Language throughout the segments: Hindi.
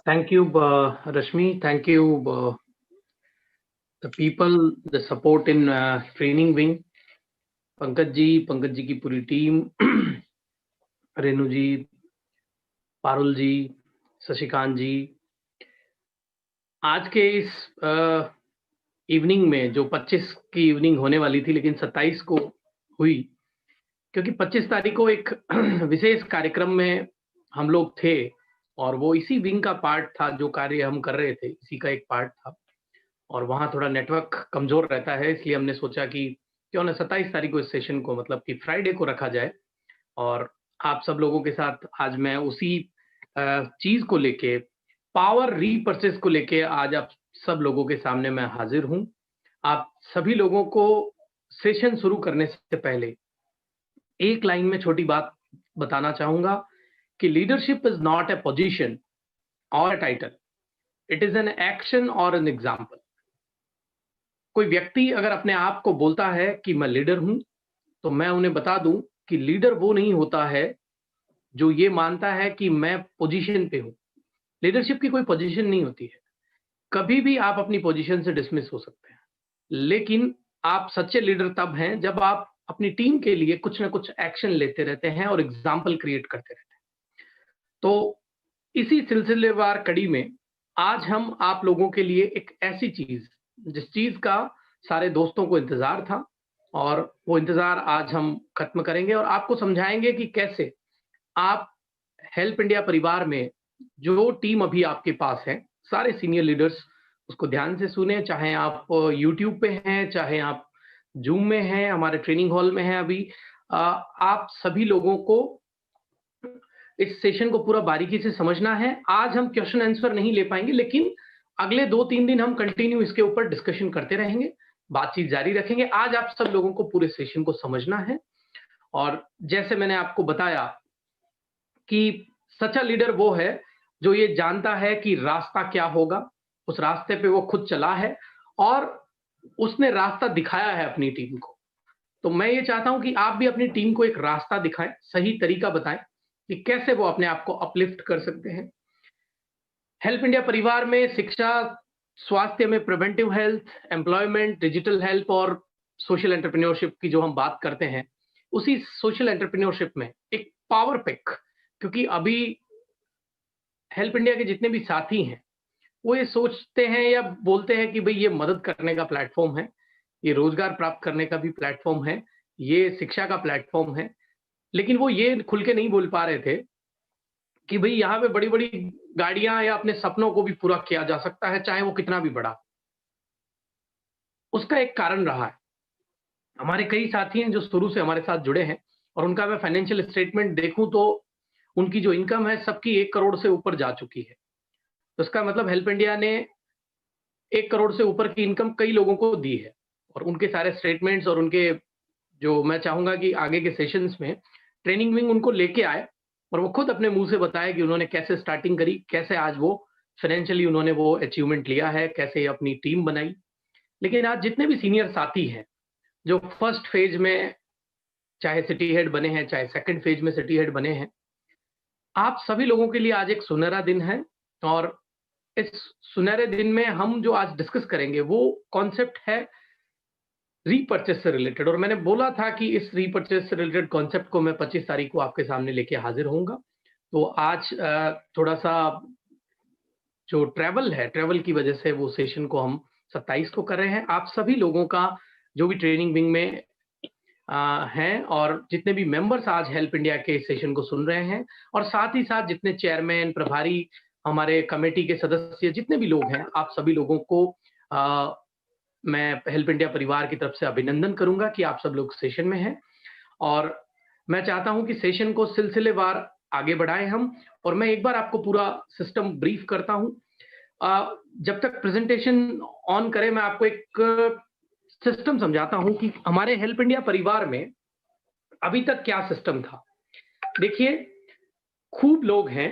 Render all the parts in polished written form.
Thank you, Rashmi. Thank you, the people, the support in training wing. Pankaj ji की पूरी टीम, रेनू जी, पारुल जी, शशिकांत जी। आज के इस इवनिंग में जो 25 की इवनिंग होने वाली थी, लेकिन 27 को हुई, क्योंकि 25 तारीख को एक विशेष कार्यक्रम में हम लोग थे और वो इसी विंग का पार्ट था। जो कार्य हम कर रहे थे, इसी का एक पार्ट था और वहाँ थोड़ा नेटवर्क कमज़ोर रहता है, इसलिए हमने सोचा कि क्यों ना 27 तारीख को इस सेशन को, मतलब कि फ्राइडे को रखा जाए। और आप सब लोगों के साथ आज मैं उसी चीज़ को लेके, पावर रीपर्चेज़ को लेके आज आप सब लोगों के सामने मैं हाज़िर हूँ। आप सभी लोगों को सेशन शुरू करने से पहले एक लाइन में छोटी बात बताना चाहूँगा कि leadership is not a position और a title, it is an action और एन एग्ज़ाम्पल। कोई व्यक्ति अगर अपने आप को बोलता है कि मैं लीडर हूं, तो मैं उन्हें बता दूं कि लीडर वो नहीं होता है जो ये मानता है कि मैं पोजीशन पे हूं। लीडरशिप की कोई पोजीशन नहीं होती है। कभी भी आप अपनी पोजीशन से डिसमिस हो सकते हैं, लेकिन आप सच्चे लीडर तब हैं जब आप अपनी टीम के लिए कुछ ना कुछ एक्शन लेते रहते हैं और एग्जाम्पल क्रिएट करते रहते हैं। तो इसी सिलसिलेवार कड़ी में आज हम आप लोगों के लिए एक ऐसी चीज, जिस चीज का सारे दोस्तों को इंतजार था, और वो इंतजार आज हम खत्म करेंगे और आपको समझाएंगे कि कैसे आप हेल्प इंडिया परिवार में जो टीम अभी आपके पास है, सारे सीनियर लीडर्स उसको ध्यान से सुने। चाहे आप यूट्यूब पे हैं, चाहे आप जूम में हैं, हमारे ट्रेनिंग हॉल में हैं अभी, आप सभी लोगों को इस सेशन को पूरा बारीकी से समझना है। आज हम क्वेश्चन आंसर नहीं ले पाएंगे, लेकिन अगले 2-3 दिन हम कंटिन्यू इसके ऊपर डिस्कशन करते रहेंगे, बातचीत जारी रखेंगे। आज आप सब लोगों को पूरे सेशन को समझना है और जैसे मैंने आपको बताया कि सच्चा लीडर वो है जो ये जानता है कि रास्ता क्या होगा, उस रास्ते पे वो खुद चला है और उसने रास्ता दिखाया है अपनी टीम को। तो मैं ये चाहता हूं कि आप भी अपनी टीम को एक रास्ता दिखाएं, सही तरीका बताएं कि कैसे वो अपने आप को अपलिफ्ट कर सकते हैं। हेल्प इंडिया परिवार में शिक्षा, स्वास्थ्य में preventive health, employment, digital help और सोशल एंटरप्रेन्योरशिप की जो हम बात करते हैं, उसी सोशल एंटरप्रेन्योरशिप में एक पावर पिक, क्योंकि अभी हेल्प इंडिया के जितने भी साथी हैं वो ये सोचते हैं या बोलते हैं कि भाई ये मदद करने का प्लेटफॉर्म है, ये रोजगार प्राप्त करने का भी प्लेटफॉर्म है, ये शिक्षा का प्लेटफॉर्म है, लेकिन वो ये खुल के नहीं बोल पा रहे थे कि भाई यहाँ पे बड़ी-बड़ी गाड़ियाँ या अपने सपनों को भी पूरा किया जा सकता है, चाहे वो कितना भी बड़ा। उसका एक कारण रहा है। हमारे कई साथी हैं जो शुरू से हमारे साथ जुड़े हैं और उनका मैं फाइनेंशियल स्टेटमेंट देखूँ तो उनकी जो इनकम है सबकी 1 करोड़ से ऊपर जा चुकी है। तो इसका मतलब हेल्प इंडिया ने 1 करोड़ से ऊपर की इनकम कई लोगों को दी है और उनके सारे स्टेटमेंट्स और उनके, जो मैं चाहूँगा कि आगे के सेशंस में ट्रेनिंग विंग उनको लेके आए और वो खुद अपने मुँह से बताए कि उन्होंने कैसे स्टार्टिंग करी, कैसे आज वो फाइनेंशियली उन्होंने वो अचीवमेंट लिया है, कैसे अपनी टीम बनाई। लेकिन आज जितने भी सीनियर साथी हैं, जो फर्स्ट फेज में चाहे सिटी हेड बने हैं, चाहे सेकंड फेज में सिटी हेड बने हैं, आप सभी लोगों के लिए आज एक सुनहरा दिन है और इस सुनहरे दिन में हम जो आज डिस्कस करेंगे वो कॉन्सेप्ट है रीपर्चेस से रिलेटेड। और मैंने बोला था कि इस रीपर्चेस से रिलेटेड कॉन्सेप्ट को मैं 25 तारीख को आपके सामने लेके हाजिर होऊंगा। तो आज थोड़ा सा जो ट्रैवल है, ट्रैवल की वजह से वो सेशन को हम 27 को कर रहे हैं। आप सभी लोगों का जो भी ट्रेनिंग विंग में हैं और जितने भी मेंबर्स आज हेल्प इंडिया के सेशन को सुन रहे हैं और साथ ही साथ जितने चेयरमैन, प्रभारी, हमारे कमेटी के सदस्य, जितने भी लोग हैं, आप सभी लोगों को मैं हेल्प इंडिया परिवार की तरफ से अभिनंदन करूंगा कि आप सब लोग सेशन में हैं। और मैं चाहता हूं कि सेशन को सिलसिलेवार आगे बढ़ाएं हम। और मैं एक बार आपको पूरा सिस्टम ब्रीफ करता हूं। जब तक प्रेजेंटेशन ऑन करें, मैं आपको एक सिस्टम समझाता हूं कि हमारे हेल्प इंडिया परिवार में अभी तक क्या सिस्टम था। देखिए, खूब लोग हैं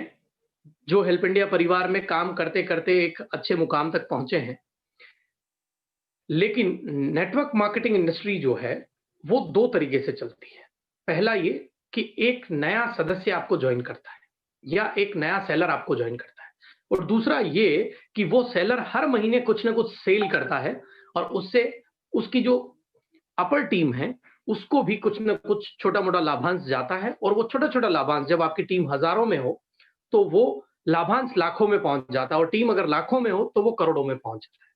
जो हेल्प इंडिया परिवार में काम करते करते एक अच्छे मुकाम तक पहुंचे हैं, लेकिन नेटवर्क मार्केटिंग इंडस्ट्री जो है वो 2 तरीके से चलती है। पहला ये कि एक नया सदस्य आपको ज्वाइन करता है या एक नया सेलर आपको ज्वाइन करता है। और दूसरा ये कि वो सेलर हर महीने कुछ ना कुछ सेल करता है और उससे उसकी जो अपर टीम है उसको भी कुछ ना कुछ छोटा-मोटा लाभांश जाता है और वो छोटा-छोटा लाभांश जब आपकी टीम हज़ारों में हो, तो वो लाभांश लाखों में पहुँच जाता है और टीम अगर लाखों में हो, तो वो करोड़ों में पहुँच जाता है।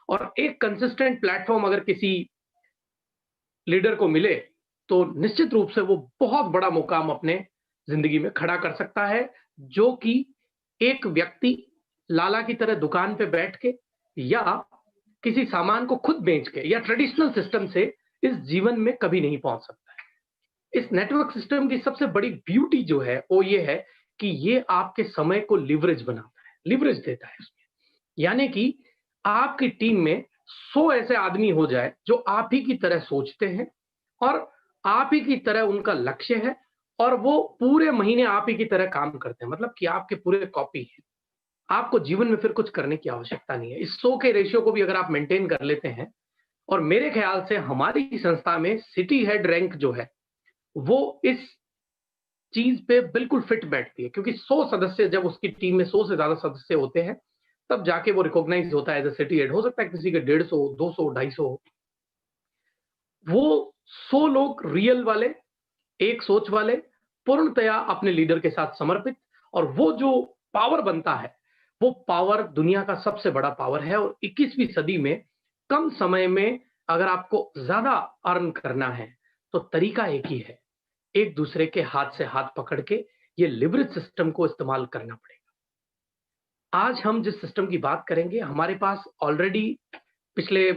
और एक कंसिस्टेंट प्लेटफ़ॉर्म अगर किसी लीडर को मिले, तो निश्चित रूप से वो बहुत बड़ा मुकाम अपने ज़िंदगी में खड़ा कर सकता है, जो कि एक व्यक्ति लाला की तरह दुकान पे बैठ के या किसी सामान को खुद बेच के या ट्रेडिशनल सिस्टम से इस जीवन में कभी नहीं पहुँच सकता है। इस नेटवर्क सिस्टम की सबसे बड़ी ब्यूटी जो है, वो ये है कि ये आपके समय को लिवरेज बनाता है, लिवरेज देता है उसमें। यानी कि आपकी टीम में 100 ऐसे आदमी हो जाए जो आप ही की तरह सोचते हैं और आप ही की तरह उनका लक्ष्य है और वो पूरे महीने आप ही की तरह काम करते हैं, मतलब कि आपके पूरे कॉपी हैं। आपको जीवन में फिर कुछ करने की आवश्यकता नहीं है। इस 100 के रेशियो को भी अगर आप मेंटेन कर लेते हैं और मेरे ख्याल से हमारी संस्था में सिटी हेड रैंक जो है, वो इस चीज़ पे बिल्कुल फिट बैठती है क्योंकि 100 सदस्य जब उसकी टीम में 100 से ज़्यादा सदस्य होते हैं, तब जाके वो रिकॉग्नाइज़ होता है एज़ अ सिटी हेड। हो सकता है किसी के 150, 200, 250 हो। वो 100 लोग रियल वाले, एक सोच वाले, पूर्णतया अपने लीडर के साथ समर्पित और वो जो पावर बनता है, वो पावर दुनिया का सबसे बड़ा पावर है और 21वीं सदी में कम समय में अगर आपको ज़्यादा अर्न करना है, तो तरीका एक ही है, एक-दूसरे के हाथ से हाथ पकड़ के ये लिवरेज सिस्टम को इस्तेमाल करना पड़ेगा। आज हम जिस सिस्टम की बात करेंगे, हमारे पास ऑलरेडी पिछले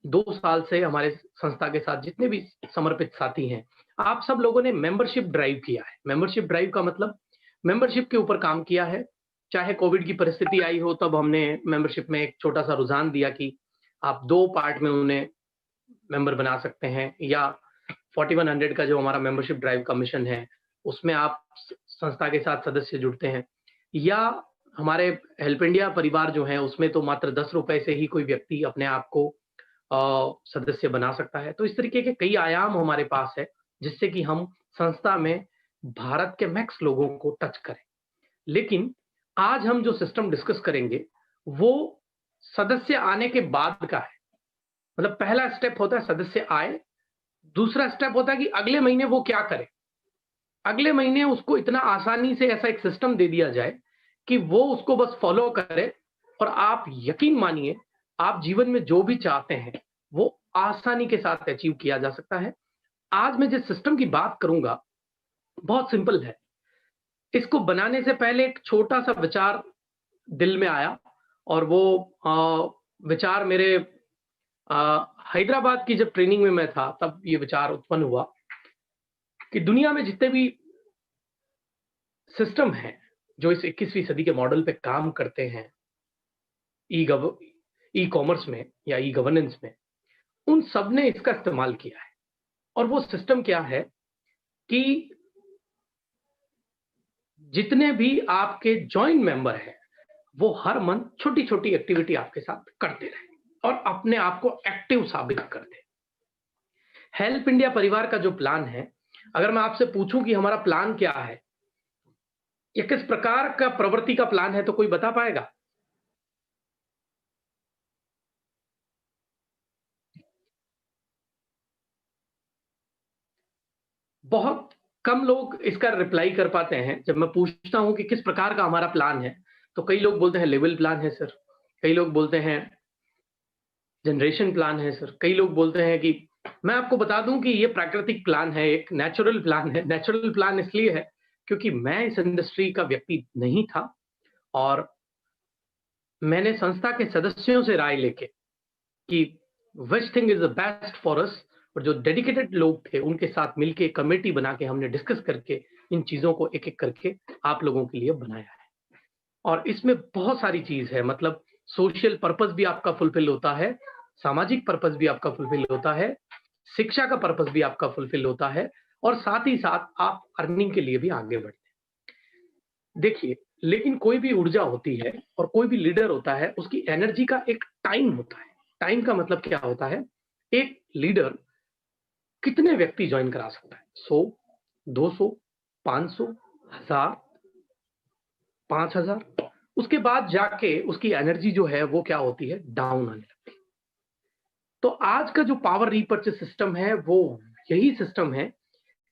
2 साल से हमारे संस्था के साथ जितने भी समर्पित साथी हैं, आप सब लोगों ने मेंबरशिप ड्राइव किया है। मेंबरशिप ड्राइव का मतलब मेंबरशिप के ऊपर काम किया है। चाहे कोविड की परिस्थिति आई हो, तब हमने मेंबरशिप में एक छोटा-सा रुझान दिया कि आप 2 पार्ट में उन्हें मेंबर बना सकते हैं या 4100 का जो हमारा मेंबरशिप ड्राइव का मिशन है, उसमें आप संस्था के साथ सदस्य जुड़ते हैं या हमारे हेल्प इंडिया परिवार जो है, उसमें तो मात्र ₹10 से ही कोई व्यक्ति अपने आप को सदस्य बना सकता है। तो इस तरीके के कई आयाम हमारे पास है, जिससे कि हम संस्था में भारत के मैक्स लोगों को टच करें। लेकिन आज हम जो सिस्टम डिस्कस करेंगे, वो सदस्य आने के बाद का है। मतलब पहला स्टेप होता है सदस्य आए, दूसरा स्टेप होता है कि अगले महीने वो क्या करे। अगले महीने उसको इतना आसानी से ऐसा एक सिस्टम दे दिया जाए कि वो उसको बस फॉलो करे और आप यकीन मानिए, आप जीवन में जो भी चाहते हैं, वो आसानी के साथ अचीव किया जा सकता है। आज मैं जिस सिस्टम की बात करूँगा, बहुत सिंपल है। इसको बनाने से पहले एक छोटा-सा विचार दिल में आया और वो विचार मेरे हैदराबाद की जब ट्रेनिंग में मैं था, तब ये विचार उत्पन्न हुआ कि दुनिया में जितने भी सिस्टम हैं, जो इस 21वीं सदी के मॉडल पे काम करते हैं, ई गव ई कॉमर्स में या ई गवर्नेंस में, उन सब ने इसका इस्तेमाल किया है। और वो सिस्टम क्या है कि जितने भी आपके जॉइंट मेंबर हैं, वो हर मंथ छोटी-छोटी एक्टिविटी आपके साथ करते रहें और अपने आप को एक्टिव साबित कर दें। हेल्प इंडिया परिवार का जो प्लान है, अगर मैं आपसे पूछूं कि हमारा प्लान क्या है या किस प्रकार का प्रवृत्ति का प्लान है, तो कोई बता पाएगा? बहुत कम लोग इसका रिप्लाई कर पाते हैं। जब मैं पूछता हूँ कि किस प्रकार का हमारा प्लान है, तो कई लोग बोलते हैं लेवल प्लान है सर, कई लोग बोलते हैं जनरेशन प्लान है सर, कई लोग बोलते हैं कि मैं आपको बता दूं कि ये प्राकृतिक प्लान है, एक नेचुरल प्लान है। नेचुरल प्लान इसलिए है क्योंकि मैं इस इंडस्ट्री का व्यक्ति नहीं था और मैंने संस्था के सदस्यों से राय लेके कि which thing is the best for us और जो डेडिकेटेड लोग थे उनके साथ मिलके कमेटी बना के हमने डिस्कस करके इन चीजों को एक-एक करके आप लोगों के लिए बनाया है। और इसमें बहुत सारी चीज़ है, मतलब सोशल पर्पस भी आपका फुलफिल होता है, सामाजिक पर्पस भी आपका फुलफिल होता है, शिक्षा का पर्पस भी आपका फुलफिल होता है और साथ ही साथ आप अर्निंग के लिए भी आगे बढ़ते हैं। देखिए, लेकिन कोई भी ऊर्जा होती है और कोई भी लीडर होता है, उसकी एनर्जी का एक टाइम होता है। टाइम का मतलब क्या होता है? एक लीडर कितने व्यक्ति जॉइन करा सकता है? 100, 200, 500, 1000, 5000? उसके बाद जाके उसकी एनर्जी जो है वो क्या होती है, डाउन आने लगती है। तो आज का जो पावर रीपर्चेस सिस्टम है वो यही सिस्टम है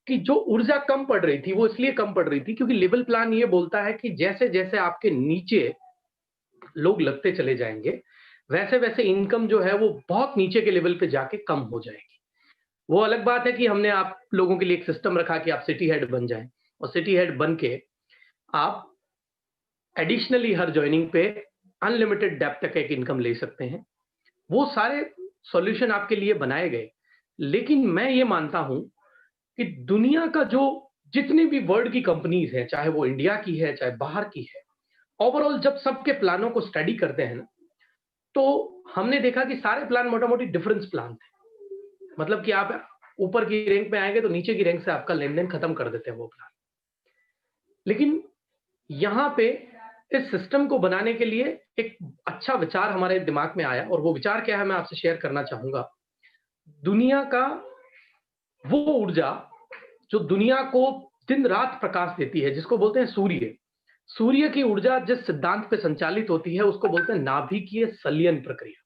कि जो ऊर्जा कम पड़ रही थी वो इसलिए कम पड़ रही थी क्योंकि लेवल प्लान ये बोलता है कि जैसे जैसे आपके नीचे लोग लगते चले जाएंगे, वैसे वैसे इनकम जो है वो बहुत नीचे के लेवल पे जाके कम हो जाएगी। वो अलग बात है कि हमने आप लोगों के लिए एक सिस्टम रखा कि आप सिटी हेड बन जाएं, और सिटी हेड बन के आप एडिशनली हर जॉइनिंग पे अनलिमिटेड डेप्थ तक एक इनकम ले सकते हैं। वो सारे सॉल्यूशन आपके लिए बनाए गए। लेकिन मैं ये मानता हूं कि दुनिया का जो जितनी भी वर्ल्ड की कंपनीज है, चाहे वो इंडिया की है चाहे बाहर की है, ओवरऑल जब सबके प्लानों को स्टडी करते हैं ना, तो हमने देखा कि सारे प्लान मोटा मोटी डिफरेंस प्लान थे। मतलब कि आप ऊपर की रैंक में आएंगे तो नीचे की रैंक से आपका लेन देन खत्म कर देते हैं वो प्लान। लेकिन यहां पे इस सिस्टम को बनाने के लिए एक अच्छा विचार हमारे दिमाग में आया, और वो विचार क्या है मैं आपसे शेयर करना चाहूंगा। दुनिया का वो ऊर्जा जो दुनिया को दिन रात प्रकाश देती है, जिसको बोलते हैं सूर्य। सूर्य की ऊर्जा जिस सिद्धांत पे संचालित होती है उसको बोलते हैं नाभिकीय संलयन प्रक्रिया।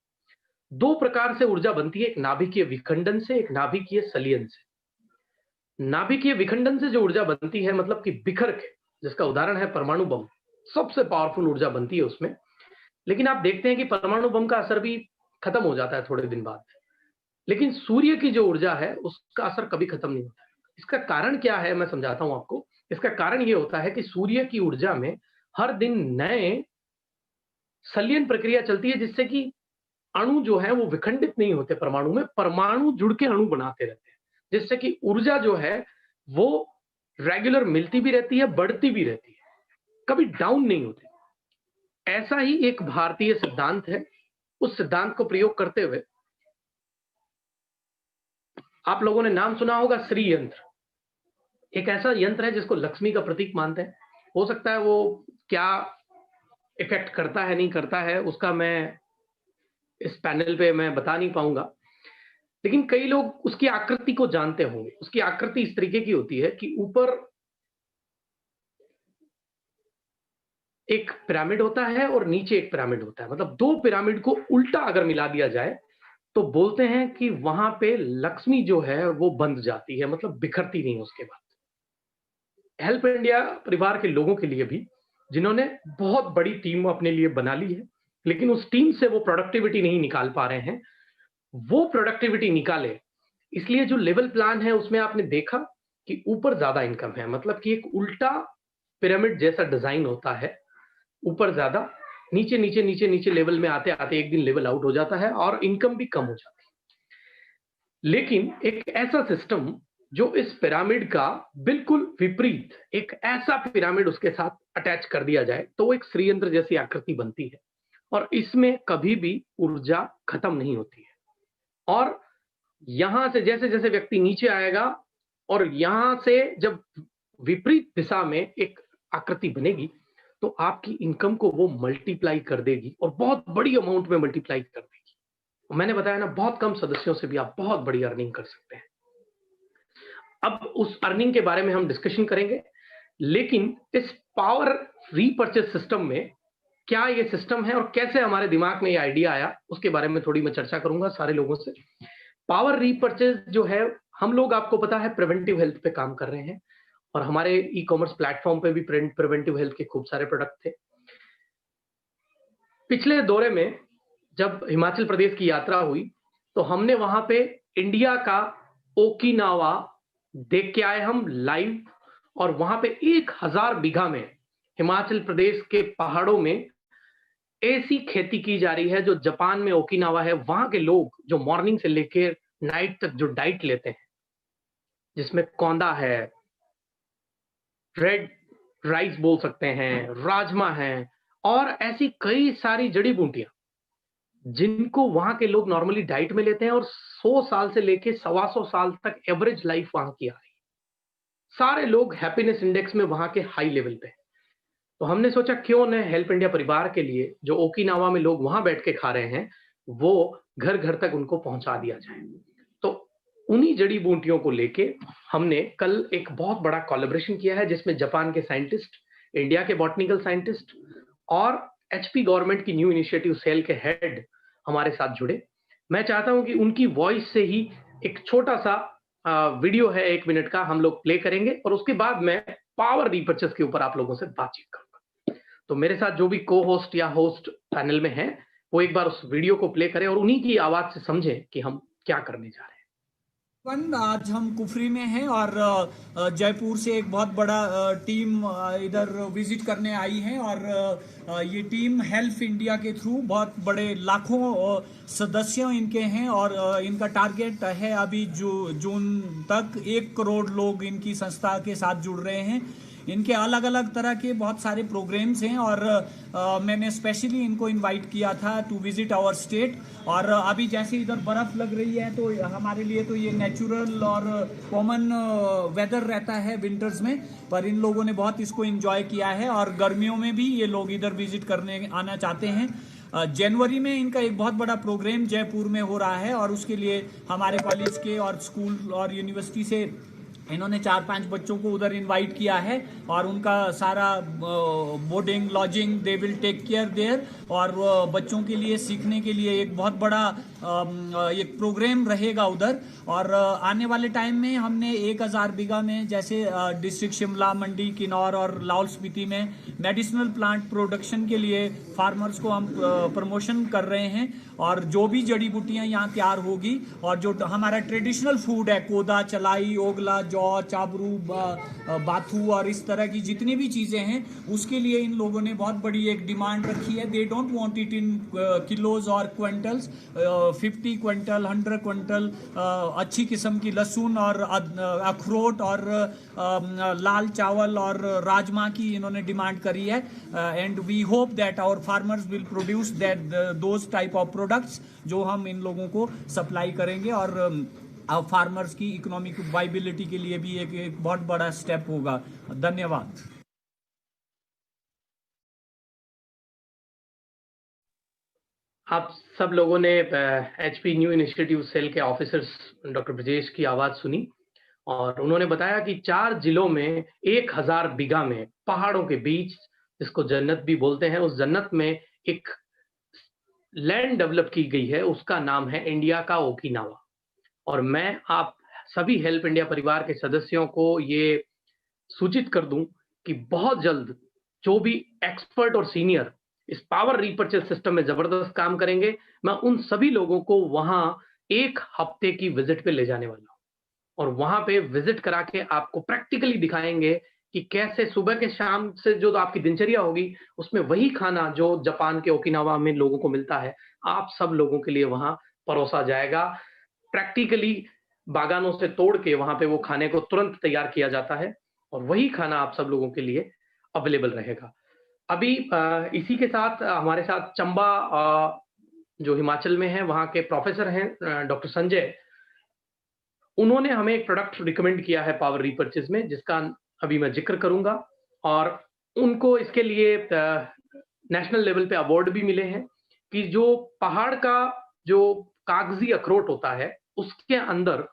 दो प्रकार से ऊर्जा बनती है, एक नाभिकीय विखंडन से, एक नाभिकीय संलयन से। नाभिकीय विखंडन से जो ऊर्जा बनती है, मतलब कि बिखर के, जिसका उदाहरण है परमाणु बम, सबसे पावरफुल ऊर्जा बनती है उसमें। लेकिन आप देखते हैं कि परमाणु बम का असर भी खत्म हो जाता है थोड़े दिन बाद। लेकिन सूर्य की जो ऊर्जा है उसका असर कभी खत्म नहीं होता है। इसका कारण क्या है मैं समझाता हूं आपको। इसका कारण ये होता है कि सूर्य की ऊर्जा में हर दिन नए संलयन प्रक्रिया चलती है, जिससे कि अणु जो है वो विखंडित नहीं होते परमाणु में, परमाणु जुड़ के अणु बनाते रहते हैं, जिससे कि ऊर्जा जो है वो रेगुलर मिलती भी रहती है, बढ़ती भी रहती है, कभी डाउन नहीं होती। ऐसा ही एक भारतीय सिद्धांत है। उस सिद्धांत को प्रयोग करते हुए आप लोगों ने नाम सुना होगा श्री यंत्र। एक ऐसा यंत्र है जिसको लक्ष्मी का प्रतीक मानते हैं। हो सकता है वो क्या इफेक्ट करता है नहीं करता है उसका मैं इस पैनल पे मैं बता नहीं पाऊंगा, लेकिन कई लोग उसकी आकृति को जानते होंगे। उसकी आकृति इस तरीके की होती है कि ऊपर एक पिरामिड होता है और नीचे एक पिरामिड होता है, मतलब दो पिरामिड को उल्टा अगर मिला दिया जाए तो बोलते हैं कि वहां पे लक्ष्मी जो है वो बंध जाती है, मतलब बिखरती नहीं उसके बाद। हेल्प इंडिया परिवार के लोगों के लिए भी, जिन्होंने बहुत बड़ी टीम अपने लिए बना ली है, लेकिन उस टीम से वो प्रोडक्टिविटी नहीं निकाल पा रहे हैं, वो प्रोडक्टिविटी निकाले। इसलिए जो लेवल प्लान है उसमें आपने देखा कि ऊपर ज्यादा इनकम है, मतलब कि एक उल्टा पिरामिड जैसा डिजाइन होता है। ऊपर ज्यादा, नीचे नीचे नीचे नीचे लेवल में आते आते एक दिन लेवल आउट हो जाता है और इनकम भी कम हो जाती है। लेकिन एक ऐसा सिस्टम जो इस पिरामिड का बिल्कुल विपरीत, एक ऐसा पिरामिड उसके साथ अटैच कर दिया जाए तो वो एक श्रीयंत्र जैसी आकृति बनती है, और इसमें कभी भी ऊर्जा खत्म नहीं होती है। और यहां से जैसे जैसे व्यक्ति नीचे आएगा, और यहां से जब विपरीत दिशा में एक आकृति बनेगी तो आपकी इनकम को वो मल्टीप्लाई कर देगी, और बहुत बड़ी अमाउंट में मल्टीप्लाई कर देगी। मैंने बताया ना, बहुत कम सदस्यों से भी आप बहुत बड़ी अर्निंग कर सकते हैं। अब उस अर्निंग के बारे में हम डिस्कशन करेंगे, लेकिन इस पावर रीपर्चेस सिस्टम में क्या ये सिस्टम है और कैसे हमारे दिमाग में ये आइडिया आया, उसके बारे में थोड़ी मैं चर्चा करूंगा सारे लोगों से। पावर रीपर्चेस जो है, हम लोग आपको पता है प्रिवेंटिव हेल्थ पे काम कर रहे हैं, और हमारे ई कॉमर्स प्लेटफॉर्म पे भी प्रिवेंटिव हेल्थ के खूब सारे प्रोडक्ट थे। पिछले दौरे में जब हिमाचल प्रदेश की यात्रा हुई तो हमने वहां पे इंडिया का ओकिनावा देख के आए हम लाइव, और वहां पे 1000 बीघा में हिमाचल प्रदेश के पहाड़ों में ऐसी खेती की जा रही है जो जापान में ओकिनावा है। वहां के लोग जो मॉर्निंग से लेकर नाइट तक जो डाइट लेते हैं, जिसमें कौंदा है, रेड राइस बोल सकते हैं, राजमा है, और ऐसी कई सारी जड़ी बूटियां जिनको वहां के लोग नॉर्मली डाइट में लेते हैं, और 100 साल से लेके 125 साल तक एवरेज लाइफ वहां की आ रही है। सारे लोग हैप्पीनेस इंडेक्स में वहां के हाई लेवल पे हैं। तो हमने सोचा क्यों न हेल्प इंडिया परिवार के लिए, जो ओकिनावा में लोग वहां बैठ के खा रहे हैं, वो घर घर तक उनको पहुंचा दिया जाए। तो उन्हीं जड़ी बूटियों को लेके हमने कल एक बहुत बड़ा कोलैबोरेशन किया है, जिसमें जापान के साइंटिस्ट, इंडिया के बॉटनिकल साइंटिस्ट और एचपी गवर्नमेंट की न्यू इनिशिएटिव सेल के हेड हमारे साथ जुड़े। मैं चाहता हूं कि उनकी वॉइस से ही एक छोटा सा वीडियो है 1 मिनट का, हम लोग प्ले करेंगे और उसके बाद मैं पावर रीपर्चेस के ऊपर आप लोगों से बातचीत करूंगा। तो मेरे साथ जो भी को होस्ट या होस्ट पैनल में है, वो एक बार उस वीडियो को प्ले करें और उन्हीं की आवाज से समझें कि हम क्या करने जा रहे हैं। आज हम कुफरी में हैं और जयपुर से एक बहुत बड़ा टीम इधर विजिट करने आई है और ये टीम हेल्प इंडिया के थ्रू बहुत बड़े लाखों सदस्य इनके हैं और इनका टारगेट है अभी जून तक 1 करोड़ लोग इनकी संस्था के साथ जुड़ रहे हैं। इनके अलग अलग तरह के बहुत सारे प्रोग्राम्स हैं और मैंने स्पेशली इनको इनवाइट किया था टू विजिट आवर स्टेट। और अभी जैसे इधर बर्फ़ लग रही है तो हमारे लिए तो ये नेचुरल और कॉमन वेदर रहता है विंटर्स में, पर इन लोगों ने बहुत इसको एंजॉय किया है और गर्मियों में भी ये लोग इधर विजिट करने आना चाहते हैं। जनवरी में इनका एक बहुत बड़ा प्रोग्राम जयपुर में हो रहा है और उसके लिए हमारे कॉलेज के और स्कूल और यूनिवर्सिटी से इन्होंने 4-5 बच्चों को उधर इनवाइट किया है और उनका सारा boarding lodging they will take care there और बच्चों के लिए सीखने के लिए एक बहुत बड़ा एक प्रोग्राम रहेगा उधर। और आने वाले टाइम में हमने 1000 बीघा में जैसे डिस्ट्रिक्ट शिमला, मंडी, किन्नौर और लाहौल स्पीति में मेडिसिनल प्लांट प्रोडक्शन के लिए फार्मर्स को हम प्रमोशन कर रहे हैं और जो भी जड़ी बूटियां यहाँ तैयार होगी और जो हमारा ट्रेडिशनल फूड है, कोदा, चलाई, ओगला, जौ, चाबरू, बाथू और इस तरह की जितनी भी चीज़ें हैं, उसके लिए इन लोगों ने बहुत बड़ी एक डिमांड रखी है। They don't want it in kilos और क्विंटल्स, 50 क्विंटल, 100 क्विंटल अच्छी किस्म की लहसुन और अखरोट और लाल चावल और राजमा की इन्होंने डिमांड करी है। And we hope that our farmers will produce that those type of products जो हम इन लोगों को सप्लाई करेंगे और फार्मर्स की इकोनॉमिक वाइबिलिटी के लिए भी एक बहुत बड़ा स्टेप होगा। धन्यवाद। आप सब लोगों ने एचपी न्यू इनिशिएटिव सेल के ऑफिसर्स डॉक्टर ब्रजेश की आवाज सुनी और उन्होंने बताया कि 4 जिलों में 1000 बीघा में पहाड़ों के बीच, जिसको जन्नत भी बोलते हैं, उस जन्नत में एक लैंड डेवलप की गई है। उसका नाम है इंडिया का ओकिनावा। और मैं आप सभी हेल्प इंडिया परिवार के सदस्यों को ये सूचित कर दूं कि बहुत जल्द जो भी एक्सपर्ट और सीनियर इस पावर रीपर्चेज सिस्टम में जबरदस्त काम करेंगे, मैं उन सभी लोगों को वहां 1 हफ्ते की विजिट पे ले जाने वाला हूं और वहां पे विजिट करा के आपको प्रैक्टिकली दिखाएंगे कि कैसे सुबह के शाम से जो आपकी दिनचर्या होगी, उसमें वही खाना जो जापान के ओकिनावा में लोगों को मिलता है, आप सब लोगों के लिए वहां परोसा जाएगा। प्रैक्टिकली बागानों से तोड़ के वहां पे वो खाने को तुरंत तैयार किया जाता है और वही खाना आप सब लोगों के लिए अवेलेबल रहेगा। अभी इसी के साथ हमारे साथ चंबा जो हिमाचल में है, वहाँ के प्रोफेसर हैं डॉक्टर संजय। उन्होंने हमें एक प्रोडक्ट रिकमेंड किया है पावर रीपर्चेज में, जिसका अभी मैं जिक्र करूंगा और उनको इसके लिए नेशनल लेवल पे अवार्ड भी मिले हैं कि जो पहाड़ का जो कागजी अखरोट होता है, उसके अंदर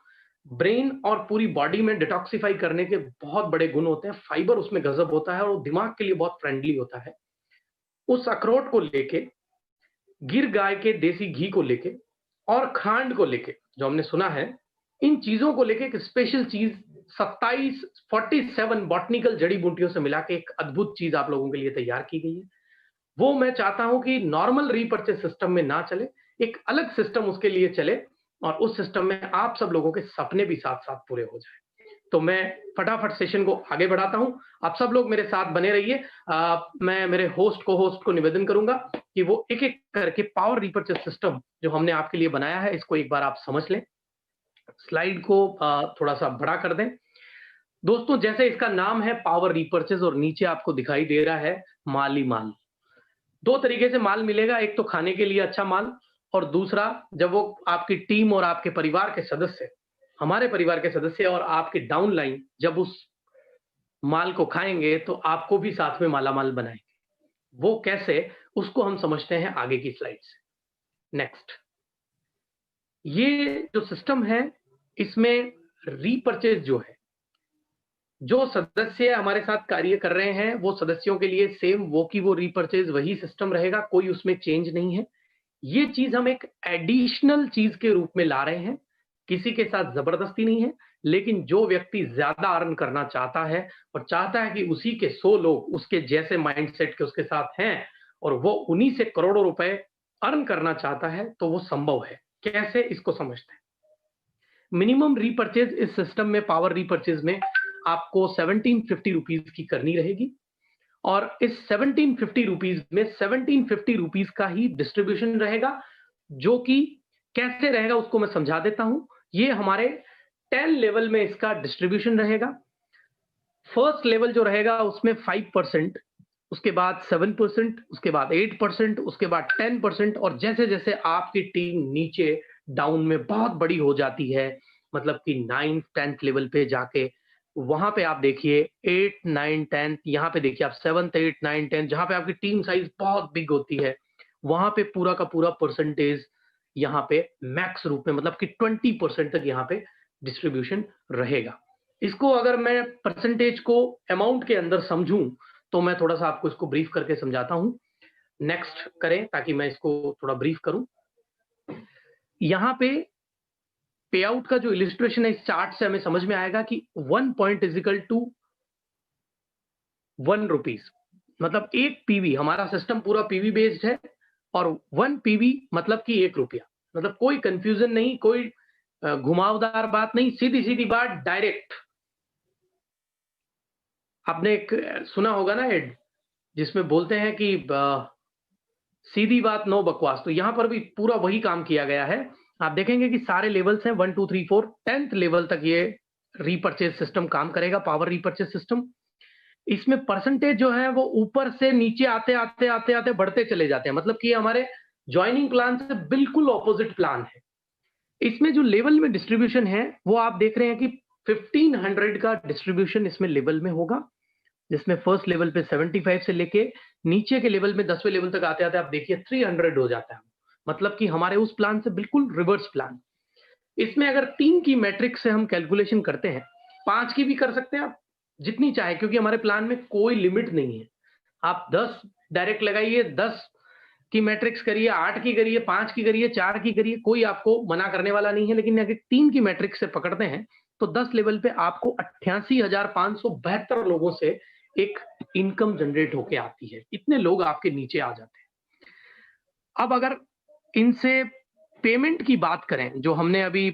ब्रेन और पूरी बॉडी में डिटॉक्सिफाई करने के बहुत बड़े गुण होते हैं। फाइबर उसमें गजब होता है और वो दिमाग के लिए बहुत फ्रेंडली होता है। उस अखरोट को लेके, गिर गाय के देसी घी को लेके और खांड को लेके, जो हमने सुना है, इन चीजों को लेके एक स्पेशल चीज 47 बॉटनिकल जड़ी बूटियों से मिला के एक अद्भुत चीज आप लोगों के लिए तैयार की गई है। वो मैं चाहता हूं कि नॉर्मल रीपर्चेज सिस्टम में ना चले, एक अलग सिस्टम उसके लिए चले और उस सिस्टम में आप सब लोगों के सपने भी साथ साथ पूरे हो जाए। तो मैं फटाफट सेशन को आगे बढ़ाता हूं। आप सब लोग मेरे साथ बने रहिए। मैं मेरे होस्ट को निवेदन करूंगा कि वो एक एक करके पावर रीपर्चेज सिस्टम जो हमने आपके लिए बनाया है, इसको एक बार आप समझ लें। स्लाइड को थोड़ा सा बड़ा कर दें। दोस्तों, जैसे इसका नाम है पावर रीपर्चेज और नीचे आपको दिखाई दे रहा है माली माल। 2 तरीके से माल मिलेगा, एक तो खाने के लिए अच्छा माल और दूसरा जब वो आपकी टीम और आपके परिवार के सदस्य, हमारे परिवार के सदस्य और आपके डाउनलाइन जब उस माल को खाएंगे तो आपको भी साथ में मालामाल बनाएंगे। वो कैसे, उसको हम समझते हैं आगे की स्लाइड से। नेक्स्ट। ये जो सिस्टम है, इसमें रीपर्चेज जो है, जो सदस्य हमारे साथ कार्य कर रहे हैं वो सदस्यों के लिए सेम वो की वो रीपर्चेज वही सिस्टम रहेगा, कोई उसमें चेंज नहीं है। ये चीज हम एक एडिशनल चीज के रूप में ला रहे हैं, किसी के साथ जबरदस्ती नहीं है, लेकिन जो व्यक्ति ज्यादा अर्न करना चाहता है और चाहता है कि उसी के 100 लोग उसके जैसे माइंडसेट के उसके साथ हैं और वो उन्हीं से करोड़ों रुपए अर्न करना चाहता है, तो वो संभव है। कैसे, इसको समझते हैं। मिनिमम रीपर्चेज इस सिस्टम में, पावर रीपर्चेज में आपको 1750 रुपीज की करनी रहेगी और इस 1750 रुपीज में 1750 रुपीज का ही डिस्ट्रीब्यूशन रहेगा, जो कि कैसे रहेगा उसको मैं समझा देता हूं। ये हमारे 10 लेवल में इसका डिस्ट्रीब्यूशन रहेगा। फर्स्ट लेवल जो रहेगा उसमें 5%, उसके बाद 7%, उसके बाद 8%, उसके बाद 10%, और जैसे जैसे आपकी टीम नीचे डाउन में बहुत बड़ी हो जाती है, मतलब कि 9th 10th लेवल पे जाके, वहां पे आप देखिए 8 9 10, यहाँ पे देखिए आप 7th 8 9 10, जहां पे आपकी टीम साइज बहुत बिग होती है, वहां पे पूरा का पूरा परसेंटेज यहाँ पे मैक्स रूप में, मतलब कि 20% तक यहाँ पे डिस्ट्रीब्यूशन रहेगा। इसको अगर मैं परसेंटेज को अमाउंट के अंदर समझूं तो मैं थोड़ा सा आपको इसको ब्रीफ करके समझाता हूं। नेक्स्ट करें ताकि मैं इसको थोड़ा ब्रीफ करूं। यहाँ पे पे आउट का जो इलिस्ट्रेशन है इस चार्ट से हमें समझ में आएगा कि 1 point is equal to 1 rupees, मतलब एक पीवी, हमारा सिस्टम पूरा पीवी बेस्ड है और 1 पीवी मतलब कि 1 रुपया, मतलब कोई कंफ्यूजन नहीं, कोई घुमावदार बात नहीं, सीधी सीधी बात, डायरेक्ट। आपने एक सुना होगा ना एड, जिसमें बोलते हैं कि सीधी बात नो बकवास, तो यहां पर भी पूरा वही काम किया गया है। आप देखेंगे कि सारे लेवल्स हैं 1 2 3 4, 10th लेवल तक ये रीपर्चेज सिस्टम काम करेगा, पावर रीपर्चेज सिस्टम। इसमें परसेंटेज जो है वो ऊपर से नीचे आते आते आते आते बढ़ते चले जाते हैं, मतलब कि हमारे ज्वाइनिंग प्लान से बिल्कुल ऑपोजिट प्लान है। इसमें जो लेवल में डिस्ट्रीब्यूशन है वो आप देख रहे हैं कि 1500 का डिस्ट्रीब्यूशन इसमें लेवल में होगा, जिसमें फर्स्ट लेवल पे 75 से लेके नीचे के लेवल में 10वें लेवल तक आते आते आप देखिए 300 हो जाता है, मतलब कि हमारे उस प्लान से बिल्कुल रिवर्स प्लान। इसमें अगर 3 की मैट्रिक से हम कैलकुलेशन करते हैं, 5 की भी कर सकते हैं आप, जितनी चाहे, क्योंकि हमारे प्लान में कोई लिमिट नहीं है। आप 10 डायरेक्ट लगाइए, 10 की मैट्रिक्स करिए, 8 की करिए, 5 की करिए, 4 की करिए, कोई आपको मना करने वाला नहीं है। लेकिन अगर 3 की मैट्रिक्स से पकड़ते हैं तो 10 लेवल पे आपको 88,572 लोगों से एक इनकम जनरेट होके आती है। इतने लोग आपके नीचे आ जाते हैं। अब अगर इनसे पेमेंट की बात करें, जो हमने अभी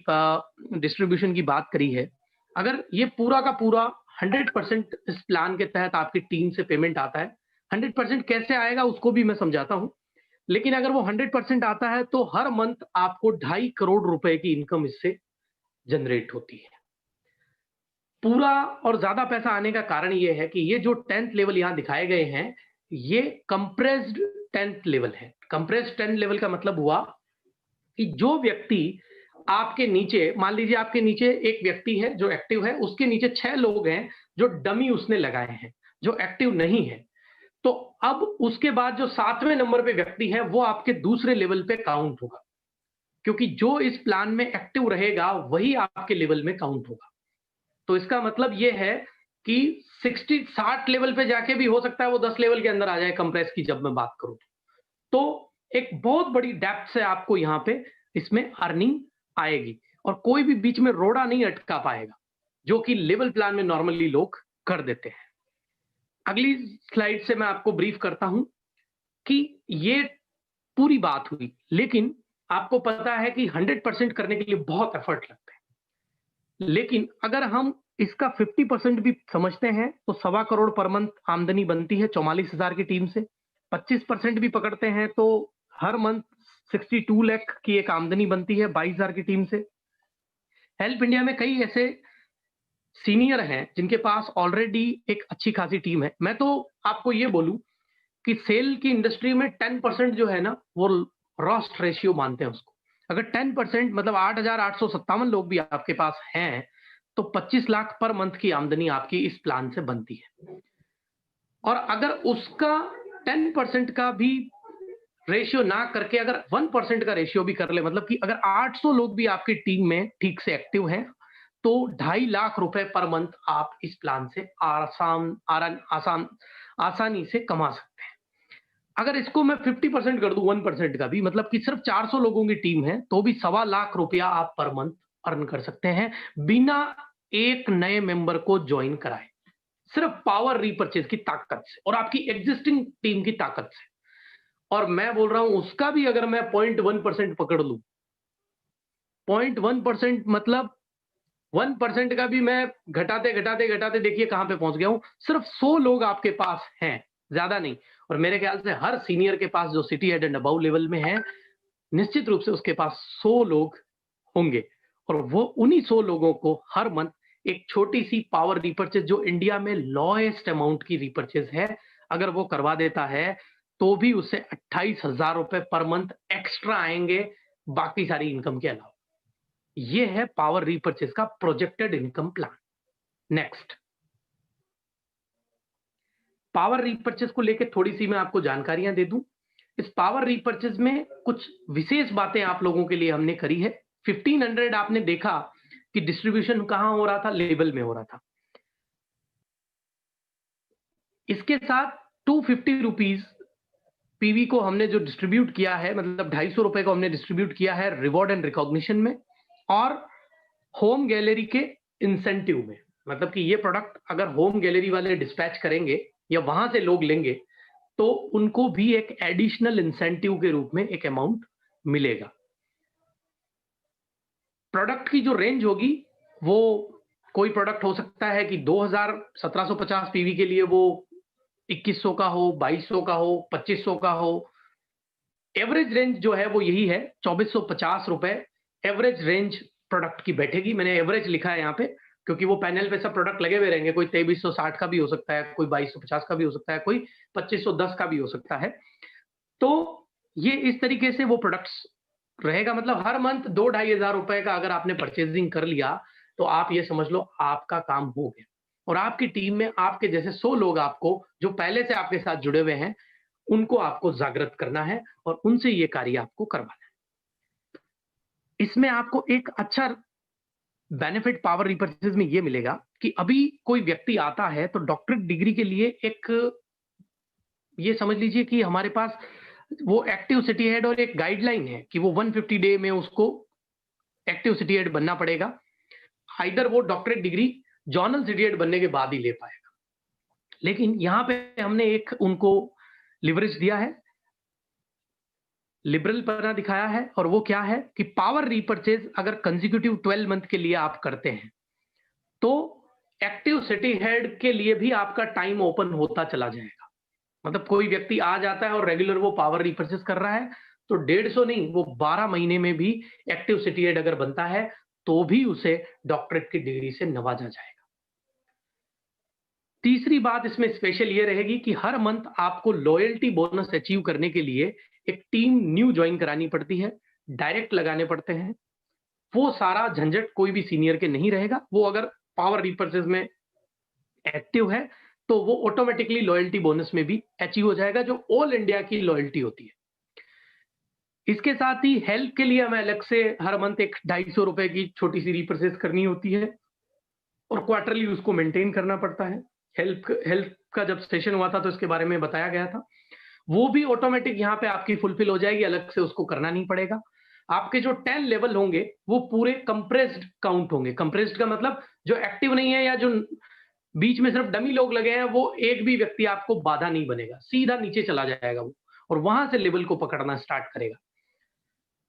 डिस्ट्रीब्यूशन की बात करी है, अगर ये पूरा का पूरा 100% इस प्लान के तहत आपकी टीम से पेमेंट आता है, 100% कैसे आएगा उसको भी मैं समझाता हूं। लेकिन अगर वो 100% आता है तो हर मंथ आपको 2.5 करोड़ रुपए की इनकम इससे जनरेट होती है। पूरा और ज्यादा पैसा आने का कारण ये है कि ये जो 10th लेवल यहां दिखाए गए हैं, ये कंप्रेस्ड 10th लेवल है। कंप्रेस्ड 10th लेवल का मतलब हुआ कि जो व्यक्ति आपके नीचे, मान लीजिए आपके नीचे एक व्यक्ति है जो एक्टिव है, उसके नीचे 6 लोग हैं जो डमी उसने लगाए हैं, जो एक्टिव नहीं है। तो अब उसके बाद जो 7वें नंबर पे व्यक्ति है वो आपके दूसरे लेवल पे काउंट होगा, क्योंकि जो इस प्लान में एक्टिव रहेगा वही आपके लेवल में काउंट होगा। तो इसका मतलब ये है कि 60 लेवल पे जाके भी हो सकता है वो 10 लेवल के अंदर आ जाए, कंप्रेस की जब मैं बात करूं तो एक बहुत बड़ी डेप्थ से आपको यहाँ पे इसमें अर्निंग आएगी और कोई भी बीच में रोड़ा नहीं अटका पाएगा, जो कि लेवल प्लान में नॉर्मली लोग कर देते हैं। अगली स्लाइड से मैं आपको ब्रीफ करता हूं कि ये पूरी बात हुई, लेकिन आपको पता है कि 100% करने के लिए बहुत एफर्ट लगता है। लेकिन अगर हम इसका 50% भी समझते हैं तो 1.25 करोड़ पर मंथ आमदनी बनती है 44,000 की टीम से। 25% भी पकड़ते हैं तो हर मंथ 62 लाख की एक आमदनी बनती है 22,000 की टीम से। हेल्प इंडिया में कई ऐसे सीनियर हैं जिनके पास ऑलरेडी एक अच्छी खासी टीम है। मैं तो आपको ये बोलूं कि सेल की इंडस्ट्री में 10% जो है ना, वो रॉस्ट रेशियो मानते हैं उसको। अगर 10% मतलब 8,857 लोग भी आपके पास हैं तो 25 लाख पर मंथ की आमदनी आपकी इस प्लान से बनती है। और अगर उसका 10% का भी रेशियो ना करके अगर 1% का रेशियो भी कर ले, मतलब कि अगर 800 लोग भी आपकी टीम में ठीक से एक्टिव हैं तो 2.5 लाख रुपए पर मंथ आप इस प्लान से आसानी से कमा सकते हैं। अगर इसको मैं 50% कर दूं, 1% का भी, मतलब कि सिर्फ 400 लोगों की टीम है, तो भी 1.25 लाख रुपया आप पर मंथ अर्न कर सकते हैं बिना एक नए मेंबर को ज्वाइन कराए, सिर्फ पावर रीपरचेज की ताकत से और आपकी एग्जिस्टिंग टीम की ताकत से। और मैं बोल रहा हूं उसका भी अगर मैं 0.1% पकड़ लूं, 0.1% मतलब 1% का भी मैं घटाते घटाते घटाते देखिए कहां पे पहुंच गया हूं। सिर्फ 100 लोग आपके पास हैं, ज्यादा नहीं। और मेरे ख्याल से हर सीनियर के पास जो city head and above level में है, निश्चित रूप से उसके पास 100 लोग होंगे। और वो उन्हीं 100 लोगों को हर मंथ एक छोटी सी पावर रीपरचेज, जो इंडिया में लॉएस्ट अमाउंट की रीपरचेज है, अगर वो करवा देता है तो भी उससे 28,000 रुपए पर मंथ एक्स्ट्रा आएंगे, बाकी सारी इनकम के अलावा। ये है पावर रीपरचेज का projected income plan. Next, power repurchase को लेकर थोड़ी सी मैं आपको जानकारियां दे दूं। इस पावर रीपरचेज में कुछ विशेष बातें आप लोगों के लिए हमने करी है। 1500 आपने देखा कि डिस्ट्रीब्यूशन कहां हो रहा था, लेवल में हो रहा था। इसके साथ 250 रुपीज पीवी को हमने जो डिस्ट्रीब्यूट किया है, मतलब 250 रुपए को हमने डिस्ट्रीब्यूट किया है रिवॉर्ड एंड रिकॉग्निशन में और होम गैलरी के इंसेंटिव में। मतलब कि ये प्रोडक्ट अगर होम गैलरी वाले डिस्पैच करेंगे या वहां से लोग लेंगे तो उनको भी एक एडिशनल इंसेंटिव के रूप में एक अमाउंट मिलेगा। प्रोडक्ट की जो रेंज होगी वो कोई प्रोडक्ट हो सकता है कि 2750 पीवी के लिए वो 2100 का हो, 2200 का हो, 2500 का हो। एवरेज रेंज जो है वो यही है, 2450 रुपए एवरेज रेंज प्रोडक्ट की बैठेगी। मैंने एवरेज लिखा है यहाँ पे क्योंकि वो पैनल पे सब प्रोडक्ट लगे हुए रहेंगे। कोई 2360 का भी हो सकता है, कोई 2250 का भी हो सकता है, कोई 2510 का भी हो सकता है। तो ये इस तरीके से वो प्रोडक्ट्स रहेगा। मतलब हर मंथ 2-2.5 हजार रुपए का अगर आपने परचेजिंग कर लिया तो आप ये समझ लो आपका काम हो गया। और आपकी टीम में आपके जैसे 100 लोग आपको, जो पहले से आपके साथ जुड़े हुए हैं, उनको आपको जागृत करना है और उनसे ये कार्य आपको करवाना है। इसमें आपको एक अच्छा बेनिफिट पावर रिपर्चेज में ये मिलेगा कि अभी कोई व्यक्ति आता है तो डॉक्टरेट डिग्री के लिए एक, ये समझ लीजिए कि हमारे पास वो एक्टिव सिटी हेड और एक गाइडलाइन है कि वो 150 डे में उसको एक्टिव सिटी हेड बनना पड़ेगा। आइदर वो doctorate degree journal city head बनने के बाद ही ले पाएगा। लेकिन यहां पे हमने एक उनको लिवरेज दिया है, लिबरल पना दिखाया है, और वो क्या है कि पावर रीपरचेज अगर कंसेक्यूटिव 12 मंथ के लिए आप करते हैं तो एक्टिव सिटी हेड के लिए भी आपका टाइम ओपन होता चला जाएगा। मतलब कोई व्यक्ति आ जाता है और रेगुलर वो पावर रीपरचेज कर रहा है तो 150 नहीं, वो 12 महीने में भी एक्टिव सिटी हेड अगर बनता है तो भी उसे डॉक्टरेट की डिग्री से नवाजा जाएगा। तीसरी बात इसमें स्पेशल ये रहेगी कि हर मंथ आपको लॉयल्टी बोनस अचीव करने के लिए एक टीम न्यू ज्वाइन करानी पड़ती है, डायरेक्ट लगाने पड़ते हैं। वो सारा झंझट कोई भी सीनियर के नहीं रहेगा। वो अगर पावर रीपरचेज में एक्टिव है तो वो ऑटोमेटिकली लॉयल्टी बोनस में भी अचीव हो जाएगा, जो ऑल इंडिया की लॉयल्टी होती है। इसके साथ ही हेल्प के लिए हमें अलग से हर मंथ एक 250 रुपए की छोटी सी रीपरचेज करनी होती है और क्वार्टरली उसको मेंटेन करना पड़ता है। हेल्प का जब सेशन हुआ था तो इसके बारे में बताया गया था। वो भी ऑटोमेटिक यहाँ पे आपकी फुलफिल हो जाएगी, अलग से उसको करना नहीं पड़ेगा। आपके जो 10 लेवल होंगे वो पूरे कंप्रेस्ड काउंट होंगे। कंप्रेस्ड का मतलब जो एक्टिव नहीं है या जो बीच में सिर्फ डमी लोग लगे हैं, वो एक भी व्यक्ति आपको बाधा नहीं बनेगा, सीधा नीचे चला जाएगा वो और वहां से लेवल को पकड़ना स्टार्ट करेगा।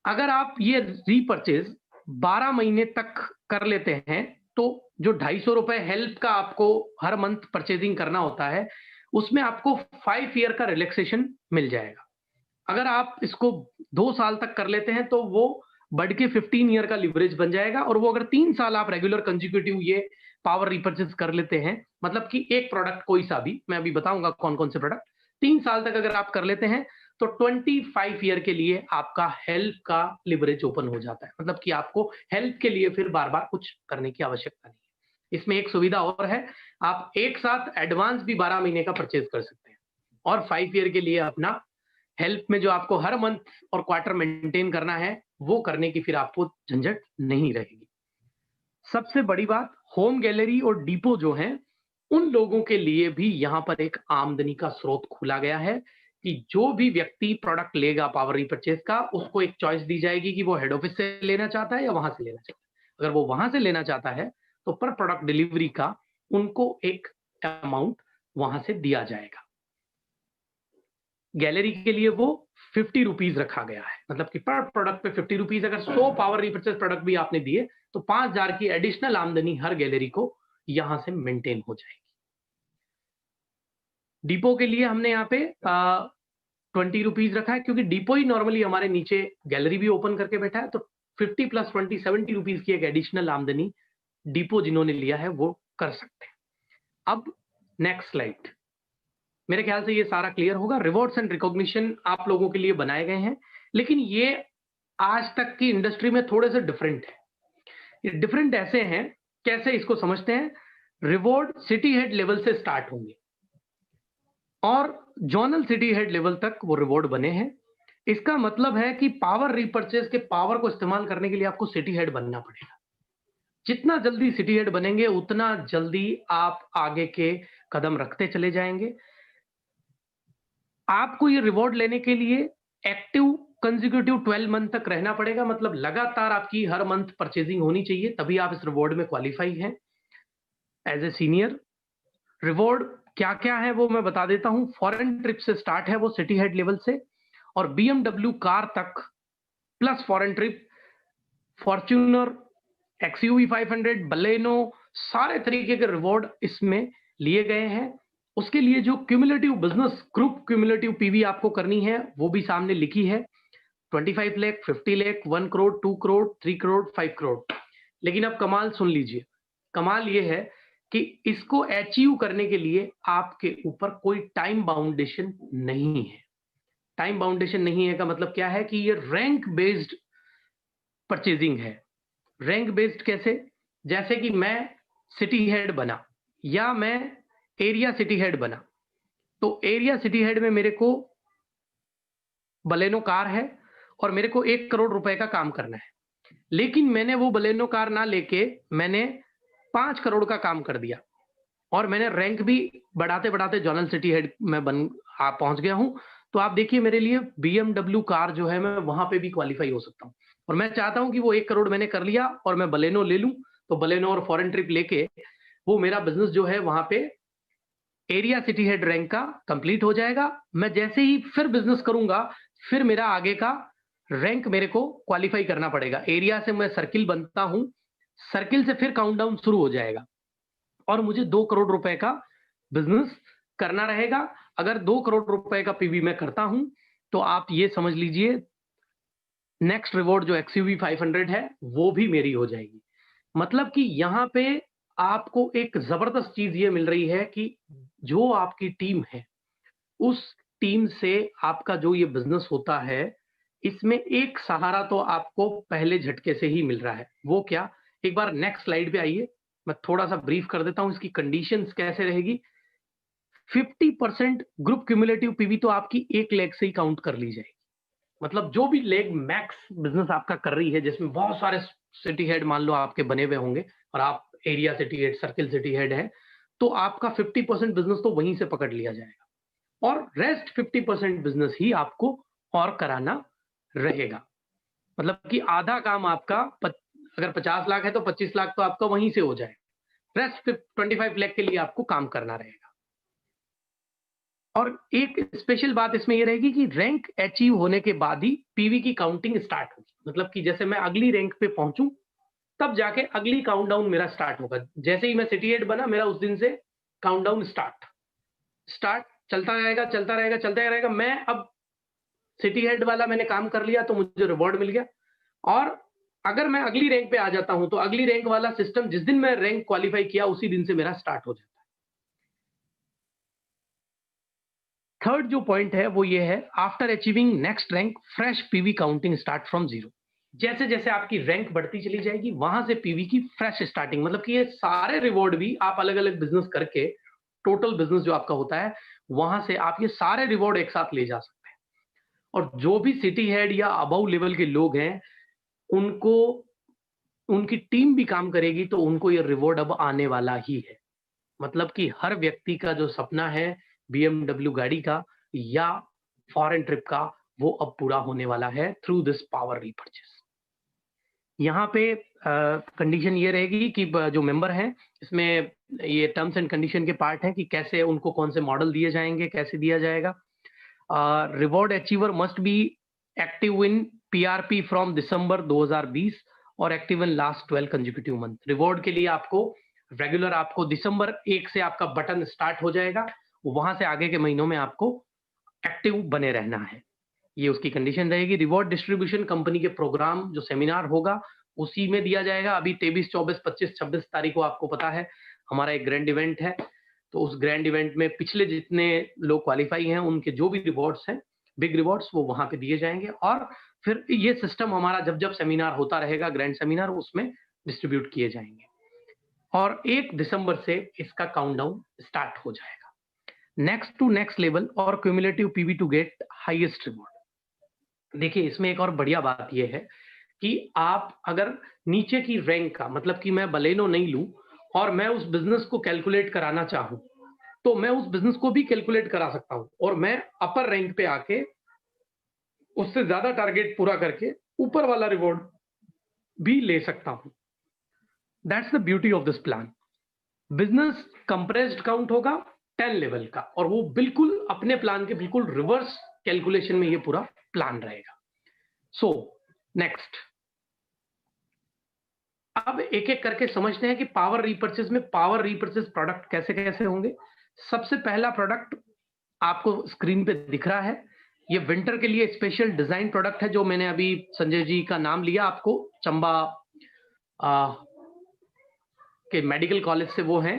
अगर आप ये रीपरचेज 12 महीने तक कर लेते हैं तो जो 250 रुपए हेल्प का आपको हर मंथ परचेजिंग करना होता है, उसमें आपको 5 ईयर का रिलैक्सेशन मिल जाएगा। अगर आप इसको 2 साल तक कर लेते हैं तो वो बढ़ के 15 ईयर का लिवरेज बन जाएगा। और वो अगर 3 साल आप रेगुलर कंसेक्यूटिव ये पावर रिपर्चेज कर लेते हैं, मतलब कि एक प्रोडक्ट कोई सा भी, मैं अभी बताऊंगा कौन कौन से प्रोडक्ट, 3 साल तक अगर आप कर लेते हैं तो 25 ईयर के लिए आपका हेल्प का लिवरेज ओपन हो जाता है। मतलब कि आपको हेल्प के लिए फिर बार बार कुछ करने की आवश्यकता नहीं है। इसमें एक सुविधा और है, आप एक साथ एडवांस भी 12 महीने का परचेज कर सकते हैं और 5 ईयर के लिए अपना हेल्प में जो आपको हर मंथ और क्वार्टर मेंटेन करना है वो करने की फिर आपको झंझट नहीं रहेगी। सबसे बड़ी बात, होम गैलरी और डिपो जो हैं, उन लोगों के लिए भी यहाँ पर एक आमदनी का स्रोत खोला गया है कि जो भी व्यक्ति प्रोडक्ट लेगा पावर रीपरचेज का, उसको एक चॉइस दी जाएगी कि वो हेड ऑफिस से लेना चाहता है या वहां से लेना चाहता है। अगर वो वहां से लेना चाहता है तो पर प्रोडक्ट डिलीवरी का उनको एक अमाउंट वहां से दिया जाएगा। गैलरी के लिए वो 50 रुपीज रखा गया है, मतलब कि पर प्रोडक्ट पे 50 रुपीज। अगर 100 पावर रीपरचेज प्रोडक्ट भी आपने दिए तो 5,000 की एडिशनल आमदनी हर गैलरी को यहां से मेंटेन हो जाएगी। डिपो के लिए हमने यहाँ पे 20 रुपीज रखा है, क्योंकि डिपो ही नॉर्मली हमारे नीचे गैलरी भी ओपन करके बैठा है, तो 50 प्लस 20 70 रुपीज की एक एडिशनल आमदनी डिपो जिन्होंने लिया है वो कर सकते हैं। अब नेक्स्ट स्लाइड। मेरे ख्याल से ये सारा क्लियर होगा। रिवॉर्ड्स एंड रिकॉग्निशन आप लोगों के लिए बनाए गए हैं, लेकिन ये आज तक की इंडस्ट्री में थोड़े से डिफरेंट है। ये डिफरेंट ऐसे हैं, कैसे इसको समझते हैं। रिवॉर्ड सिटी हेड लेवल से स्टार्ट होंगे और जोनल सिटी हेड लेवल तक वो रिवॉर्ड बने हैं। इसका मतलब है कि पावर रीपरचेज के पावर को इस्तेमाल करने के लिए आपको सिटी हेड बनना पड़ेगा। जितना जल्दी सिटी हेड बनेंगे उतना जल्दी आप आगे के कदम रखते चले जाएंगे। आपको ये रिवॉर्ड लेने के लिए एक्टिव कंसेक्यूटिव 12 मंथ तक रहना पड़ेगा, मतलब लगातार आपकी हर मंथ परचेजिंग होनी चाहिए, तभी आप इस रिवॉर्ड में क्वालिफाई हैं एज ए सीनियर। रिवॉर्ड क्या क्या है वो मैं बता देता हूं। फॉरेन ट्रिप से स्टार्ट है वो सिटी हेड लेवल से, और BMW कार तक plus foreign trip, Fortuner, XUV 500, Baleno, सारे तरीके के रिवॉर्ड इसमें लिए गए हैं। उसके लिए जो cumulative business group cumulative PV आपको करनी है वो भी सामने लिखी है। 25 लाख, 50 लाख, 1 करोड़, 2 करोड़, 3 करोड़, 5 करोड़। लेकिन अब कमाल सुन लीजिए। कमाल ये है कि इसको अचीव करने के लिए आपके ऊपर कोई टाइम बाउंडेशन नहीं है। टाइम बाउंडेशन नहीं है का मतलब क्या है कि ये रैंक बेस्ड परचेजिंग है। रैंक बेस्ड कैसे? जैसे कि मैं सिटी हेड बना या मैं एरिया सिटी हेड बना, तो एरिया सिटी हेड में मेरे को बलेनो कार है और मेरे को 1 करोड़ रुपए का काम करना है, लेकिन मैंने वो बलेनो कार ना लेके मैंने 5 करोड़ का काम कर दिया और मैंने रैंक भी बढ़ाते बढ़ाते जोनल सिटी हेड में पहुंच गया हूं। तो आप देखिए मेरे लिए BMW कार जो है मैं वहां पे भी क्वालिफाई हो सकता हूं, और मैं चाहता हूं कि वो 1 करोड़ मैंने कर लिया और मैं बलेनो ले लूं, तो बलेनो और फॉरेन ट्रिप लेके वो मेरा बिजनेस जो है वहां पे एरिया सिटी हेड रैंक का कंप्लीट हो जाएगा। मैं जैसे ही फिर बिजनेस करूंगा, फिर मेरा आगे का रैंक मेरे को क्वालिफाई करना पड़ेगा। एरिया से मैं सर्किल बनता हूं, सर्किल से फिर काउंटडाउन शुरू हो जाएगा और मुझे 2 करोड़ रुपए का बिजनेस करना रहेगा। अगर 2 करोड़ रुपए का पीवी मैं करता हूं तो आप ये समझ लीजिए नेक्स्ट रिवॉर्ड जो XUV 500 है वो भी मेरी हो जाएगी। मतलब कि यहाँ पे आपको एक जबरदस्त चीज ये मिल रही है कि जो आपकी टीम है उस टीम से आपका जो ये बिजनेस होता है, इसमें एक सहारा तो आपको पहले झटके से ही मिल रहा है। वो क्या? एक बार नेक्स्ट स्लाइड पे आइए, मैं थोड़ा सा ब्रीफ कर देता हूं इसकी कंडीशंस कैसे रहेगी। 50% ग्रुप क्यूमुलेटिव पीवी तो आपकी 1 लेग से ही काउंट कर ली जाएगी। मतलब जो भी लेग मैक्स बिजनेस आपका कर रही है, जिसमें बहुत सारे सिटी हेड मान लो आपके बने हुए होंगे और आप area city head, circle city head है, तो आपका 50% बिजनेस तो वहीं से पकड़ लिया जाएगा और रेस्ट 50% बिजनेस ही आपको और कराना रहेगा। मतलब कि आधा काम आपका अगर 50 लाख है तो 25 लाख तो आपका वहीं से हो जाएगा। रेस्ट 25 लाख के लिए आपको काम करना रहेगा। और एक स्पेशल बात इसमें ये रहेगी कि रैंक अचीव होने के बाद ही पीवी की काउंटिंग स्टार्ट होगी। मतलब कि जैसे मैं अगली रैंक पे पहुंचूं तब जाके अगली काउंटडाउन मेरा स्टार्ट होगा। जैसे ही मैं सिटी हेड बना, मेरा उस दिन से काउंटडाउन स्टार्ट चलता रहेगा चलता रहेगा चलता रहेगा। मैं अब सिटी हेड वाला मैंने काम कर लिया तो मुझे रिवॉर्ड मिल गया, और अगर मैं अगली रैंक पे आ जाता हूं तो अगली रैंक वाला सिस्टम जिस दिन मैं रैंक क्वालिफाई किया उसी दिन से मेरा स्टार्ट हो जाता है। थर्ड जो पॉइंट है वो ये है, after achieving next rank fresh PV counting start from zero. जैसे जैसे आपकी रैंक बढ़ती चली जाएगी वहां से पीवी की फ्रेश स्टार्टिंग। मतलब कि ये सारे रिवॉर्ड भी आप अलग अलग बिजनेस करके टोटल बिजनेस जो आपका होता है वहां से आप ये सारे रिवॉर्ड एक साथ ले जा सकते हैं। और जो भी सिटी हेड या अबव लेवल के लोग हैं उनको उनकी टीम भी काम करेगी तो उनको ये रिवॉर्ड अब आने वाला ही है। मतलब कि हर व्यक्ति का जो सपना है BMW गाड़ी का या फॉरेन ट्रिप का, वो अब पूरा होने वाला है थ्रू दिस पावर रीपर्चेस। यहाँ पे कंडीशन ये रहेगी कि जो मेंबर हैं, इसमें ये टर्म्स एंड कंडीशन के पार्ट हैं कि कैसे उनको कौन से मॉडल दिए जाएंगे, कैसे दिया जाएगा। Reward achiever must be active in PRP from December 2020 और active in last 12 consecutive month. Reward के लिए आपको रेगुलर, आपको दिसंबर 1 से आपका बटन स्टार्ट हो जाएगा, वहां से आगे के महीनों में आपको एक्टिव बने रहना है, ये उसकी कंडीशन रहेगी। रिवॉर्ड डिस्ट्रीब्यूशन कंपनी के प्रोग्राम जो सेमिनार होगा उसी में दिया जाएगा। अभी 23, 24, 25, 26 तारीख को आपको पता है हमारा एक ग्रैंड इवेंट है, तो उस ग्रैंड इवेंट में पिछले जितने लोग क्वालिफाई हैं उनके जो भी रिवॉर्ड्स हैं, बिग रिवॉर्ड्स, वो वहां पे दिए जाएंगे। और फिर ये सिस्टम हमारा जब जब सेमिनार होता रहेगा, ग्रैंड सेमिनार, उसमें डिस्ट्रीब्यूट किए जाएंगे और 1 दिसंबर से इसका काउंटडाउन स्टार्ट हो जाएगा। नेक्स्ट टू नेक्स्ट लेवल और cumulative PV to get highest reward. देखिए इसमें एक और बढ़िया बात यह है कि आप अगर नीचे की रैंक का, मतलब कि मैं बलेनो नहीं लूं और मैं उस बिजनेस को कैलकुलेट कराना चाहूं तो मैं उस बिजनेस को भी कैलकुलेट करा सकता हूं और मैं अपर रैंक पे आके उससे ज्यादा टारगेट पूरा करके ऊपर वाला रिवॉर्ड भी ले सकता हूं। That's the beauty of this plan. Business compressed count होगा 10 लेवल का और वो बिल्कुल अपने प्लान के बिल्कुल रिवर्स कैलकुलेशन में ये पूरा प्लान रहेगा। सो नेक्स्ट, अब एक एक करके समझते हैं कि पावर रीपर्चेस में पावर रीपर्चेस प्रोडक्ट कैसे कैसे होंगे। सबसे पहला प्रोडक्ट आपको स्क्रीन पे दिख रहा है, ये विंटर के लिए स्पेशल डिजाइन प्रोडक्ट है जो मैंने अभी संजय जी का नाम लिया, आपको चंबा के मेडिकल कॉलेज से वो हैं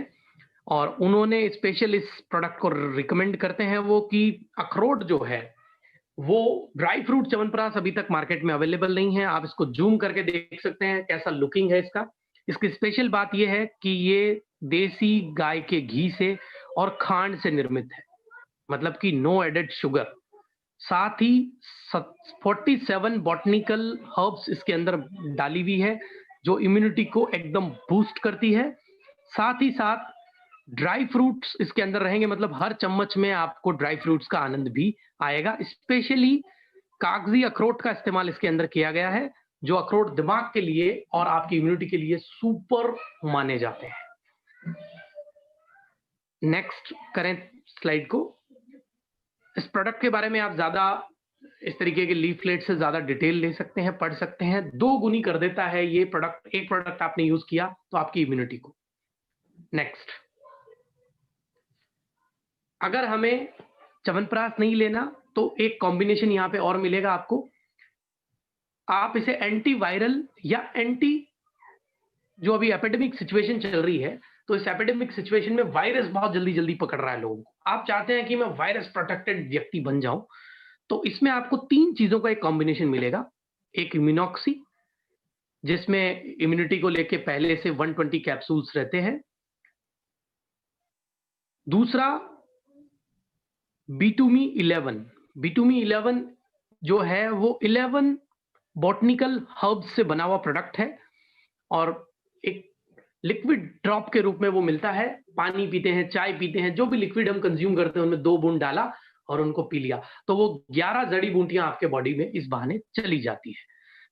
और उन्होंने स्पेशल इस प्रोडक्ट को रिकमेंड करते हैं वो कि अखरोट जो है वो ड्राई फ्रूट च्यवनप्राश अभी तक मार्केट में अवेलेबल नहीं है। आप इसको जूम करके देख सकते हैं कैसा लुकिंग है इसका। इसकी स्पेशल बात यह है कि ये देसी गाय के घी से और खांड से निर्मित है, मतलब कि नो एडेड शुगर। साथ ही 47 बॉटनिकल हर्ब्स इसके अंदर डाली हुई है जो इम्यूनिटी को एकदम बूस्ट करती है। साथ ही साथ ड्राई फ्रूट्स इसके अंदर रहेंगे, मतलब हर चम्मच में आपको ड्राई फ्रूट्स का आनंद भी आएगा। स्पेशली कागजी अखरोट का इस्तेमाल इसके अंदर किया गया है, जो अखरोट दिमाग के लिए और आपकी इम्यूनिटी के लिए सुपर माने जाते हैं। नेक्स्ट करें स्लाइड को। इस प्रोडक्ट के बारे में आप ज्यादा इस तरीके के लीफलेट से ज्यादा डिटेल ले सकते हैं, पढ़ सकते हैं। 2 गुनी कर देता है ये प्रोडक्ट, एक प्रोडक्ट आपने यूज किया तो आपकी इम्यूनिटी को। नेक्स्ट, अगर हमें च्यवनप्राश नहीं लेना तो एक कॉम्बिनेशन यहां पे और मिलेगा आपको। आप इसे एंटीवायरल या एंटी, जो अभी एपिडेमिक सिचुएशन चल रही है, तो इस एपिडेमिक सिचुएशन में वायरस बहुत जल्दी जल्दी पकड़ रहा है लोगों को, आप चाहते हैं कि मैं वायरस प्रोटेक्टेड व्यक्ति बन जाऊं, तो इसमें आपको 3 चीजों का एक कॉम्बिनेशन मिलेगा। एक इम्यूनॉक्सी, जिसमें इम्यूनिटी को लेके पहले से 120 कैप्सूल्स रहते हैं। दूसरा बीटूमी 11। बीटूमी 11 जो है वो 11 बॉटनिकल हर्ब्स से बना हुआ प्रोडक्ट है और एक लिक्विड ड्रॉप के रूप में वो मिलता है। पानी पीते हैं, चाय पीते हैं, जो भी लिक्विड हम कंज्यूम करते हैं उनमें 2 बूंद डाला और उनको पी लिया, तो वो 11 जड़ी बूटियां आपके बॉडी में इस बहाने चली जाती है।